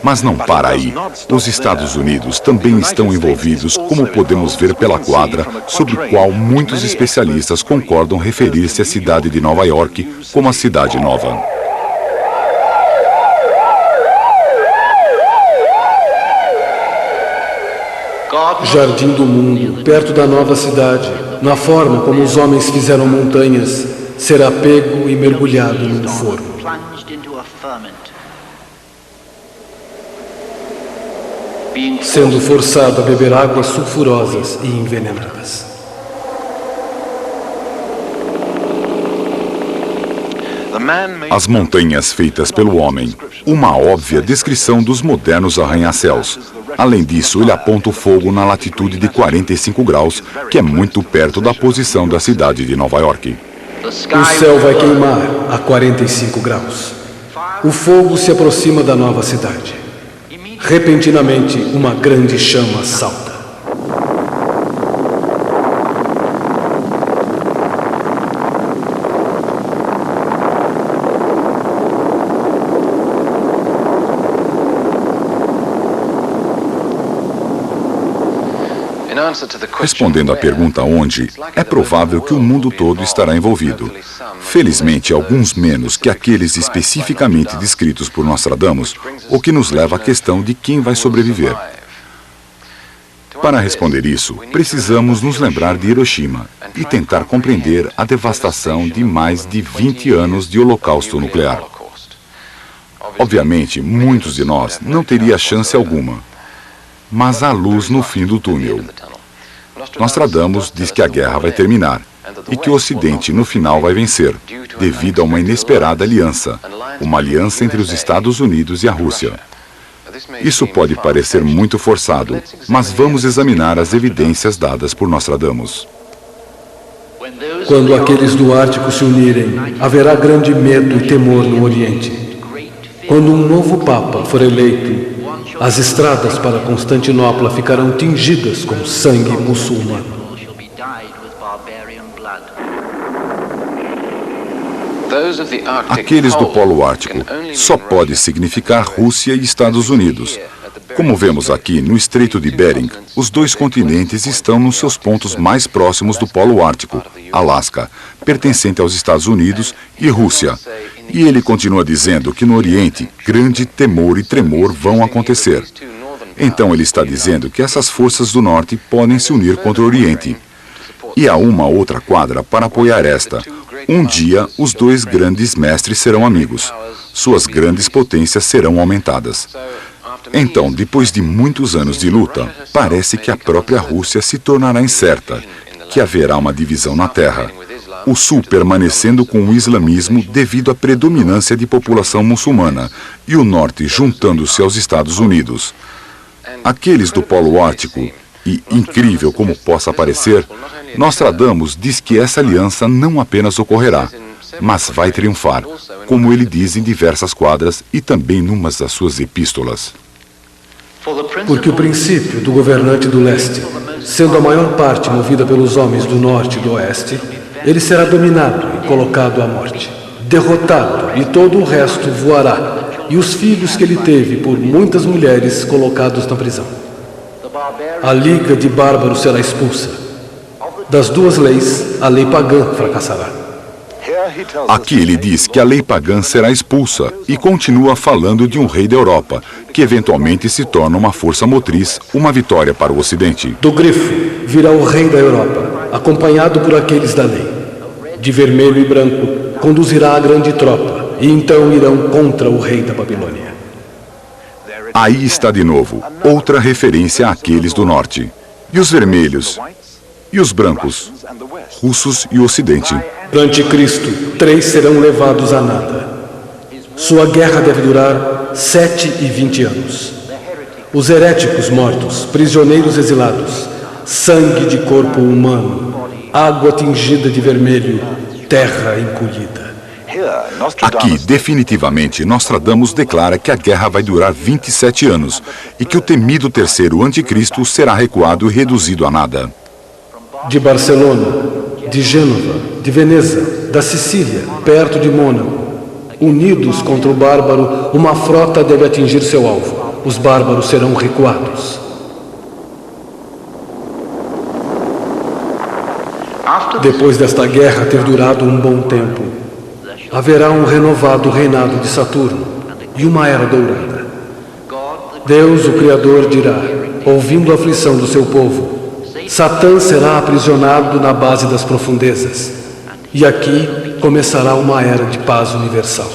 Mas não para aí. Os Estados Unidos também estão envolvidos, como podemos ver pela quadra, sobre a qual muitos especialistas concordam referir-se à cidade de Nova York como a Cidade Nova. Jardim do mundo, perto da nova cidade, na forma como os homens fizeram montanhas, será pego e mergulhado num forno. Sendo forçado a beber águas sulfurosas e envenenadas. As montanhas feitas pelo homem, uma óbvia descrição dos modernos arranha-céus. Além disso, ele aponta o fogo na latitude de 45 graus, que é muito perto da posição da cidade de Nova York. O céu vai queimar a 45 graus. O fogo se aproxima da nova cidade. Repentinamente, uma grande chama salta. Respondendo à pergunta onde, é provável que o mundo todo estará envolvido. Felizmente, alguns menos que aqueles especificamente descritos por Nostradamus, o que nos leva à questão de quem vai sobreviver. Para responder isso, precisamos nos lembrar de Hiroshima e tentar compreender a devastação de mais de 20 anos de holocausto nuclear. Obviamente, muitos de nós não teriam chance alguma, mas há luz no fim do túnel. Nostradamus diz que a guerra vai terminar e que o Ocidente no final vai vencer, devido a uma inesperada aliança, uma aliança entre os Estados Unidos e a Rússia. Isso pode parecer muito forçado, mas vamos examinar as evidências dadas por Nostradamus. Quando aqueles do Ártico se unirem, haverá grande medo e temor no Oriente. Quando um novo Papa for eleito, as estradas para Constantinopla ficarão tingidas com sangue muçulmano. Aqueles do Polo Ártico só pode significar Rússia e Estados Unidos. Como vemos aqui no Estreito de Bering, os dois continentes estão nos seus pontos mais próximos do Polo Ártico, Alasca, pertencente aos Estados Unidos, e Rússia. E ele continua dizendo que no Oriente, grande temor e tremor vão acontecer. Então ele está dizendo que essas forças do Norte podem se unir contra o Oriente. E há uma outra quadra para apoiar esta. Um dia, os dois grandes mestres serão amigos. Suas grandes potências serão aumentadas. Então, depois de muitos anos de luta, parece que a própria Rússia se tornará incerta, que haverá uma divisão na Terra. O Sul permanecendo com o islamismo devido à predominância de população muçulmana, e o Norte juntando-se aos Estados Unidos. Aqueles do Polo Ártico, e incrível como possa parecer, Nostradamus diz que essa aliança não apenas ocorrerá, mas vai triunfar, como ele diz em diversas quadras e também numa das suas epístolas. Porque o princípio do governante do leste, sendo a maior parte movida pelos homens do norte e do oeste, ele será dominado e colocado à morte, derrotado, e todo o resto voará, e os filhos que ele teve por muitas mulheres colocados na prisão. A liga de bárbaros será expulsa. Das duas leis, a lei pagã fracassará. Aqui ele diz que a lei pagã será expulsa e continua falando de um rei da Europa, que eventualmente se torna uma força motriz, uma vitória para o Ocidente. Do grifo virá o rei da Europa, acompanhado por aqueles da lei. De vermelho e branco conduzirá a grande tropa, e então irão contra o rei da Babilônia. Aí está de novo, outra referência àqueles do norte. E os vermelhos? E os brancos? Russos e o Ocidente. Do anticristo, 3 serão levados a nada. Sua guerra deve durar 7 e 20 anos. Os heréticos mortos, prisioneiros exilados, sangue de corpo humano, água tingida de vermelho, terra encolhida. Aqui, definitivamente, Nostradamus declara que a guerra vai durar 27 anos e que o temido terceiro anticristo será recuado e reduzido a nada. De Barcelona, de Gênova, de Veneza, da Sicília, perto de Mônaco, unidos contra o bárbaro, uma frota deve atingir seu alvo. Os bárbaros serão recuados. Depois desta guerra ter durado um bom tempo, haverá um renovado reinado de Saturno e uma era dourada. Deus, o Criador, dirá, ouvindo a aflição do seu povo: Satã será aprisionado na base das profundezas, e aqui começará uma era de paz universal.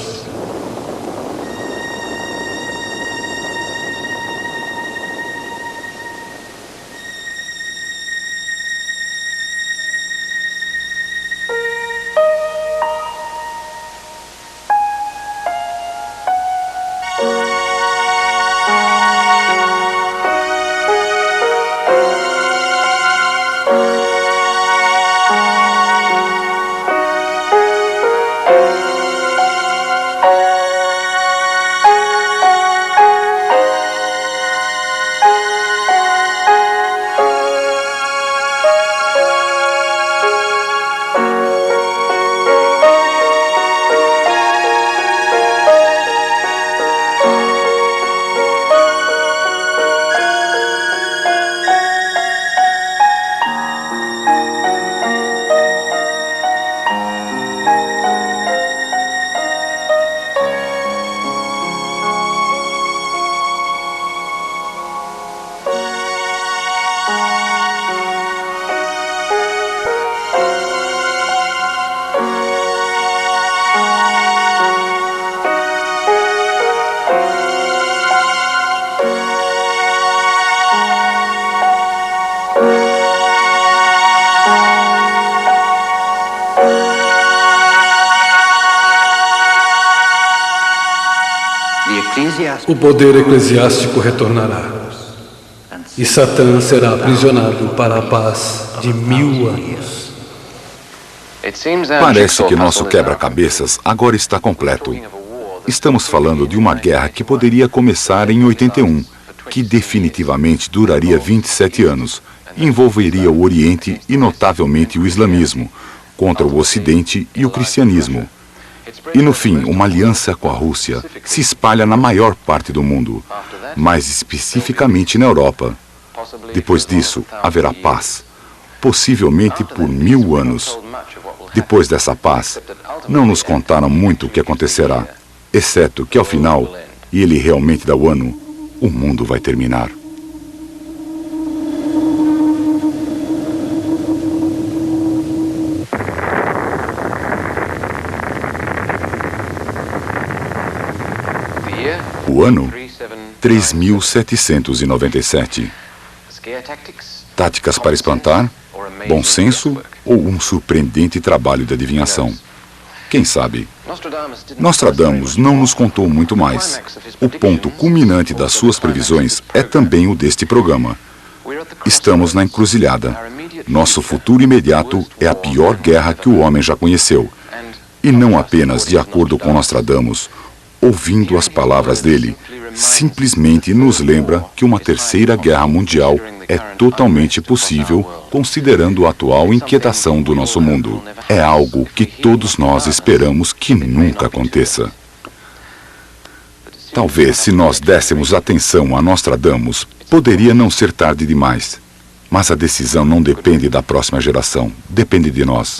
O poder eclesiástico retornará, e Satã será aprisionado para a paz de 1000 anos. Parece que nosso quebra-cabeças agora está completo. Estamos falando de uma guerra que poderia começar em 81, que definitivamente duraria 27 anos, envolveria o Oriente e notavelmente o islamismo, contra o Ocidente e o cristianismo. E no fim, uma aliança com a Rússia se espalha na maior parte do mundo, mais especificamente na Europa. Depois disso, haverá paz, possivelmente por 1000 anos. Depois dessa paz, não nos contaram muito o que acontecerá, exceto que ao final, e ele realmente dá o ano, o mundo vai terminar. O ano 3797. Táticas para espantar, bom senso ou um surpreendente trabalho de adivinhação? Quem sabe? Nostradamus não nos contou muito mais. O ponto culminante das suas previsões é também o deste programa. Estamos na encruzilhada. Nosso futuro imediato é a pior guerra que o homem já conheceu. E não apenas de acordo com Nostradamus. Ouvindo as palavras dele, simplesmente nos lembra que uma terceira guerra mundial é totalmente possível, considerando a atual inquietação do nosso mundo. É algo que todos nós esperamos que nunca aconteça. Talvez, se nós dessemos atenção a Nostradamus, poderia não ser tarde demais. Mas a decisão não depende da próxima geração, depende de nós.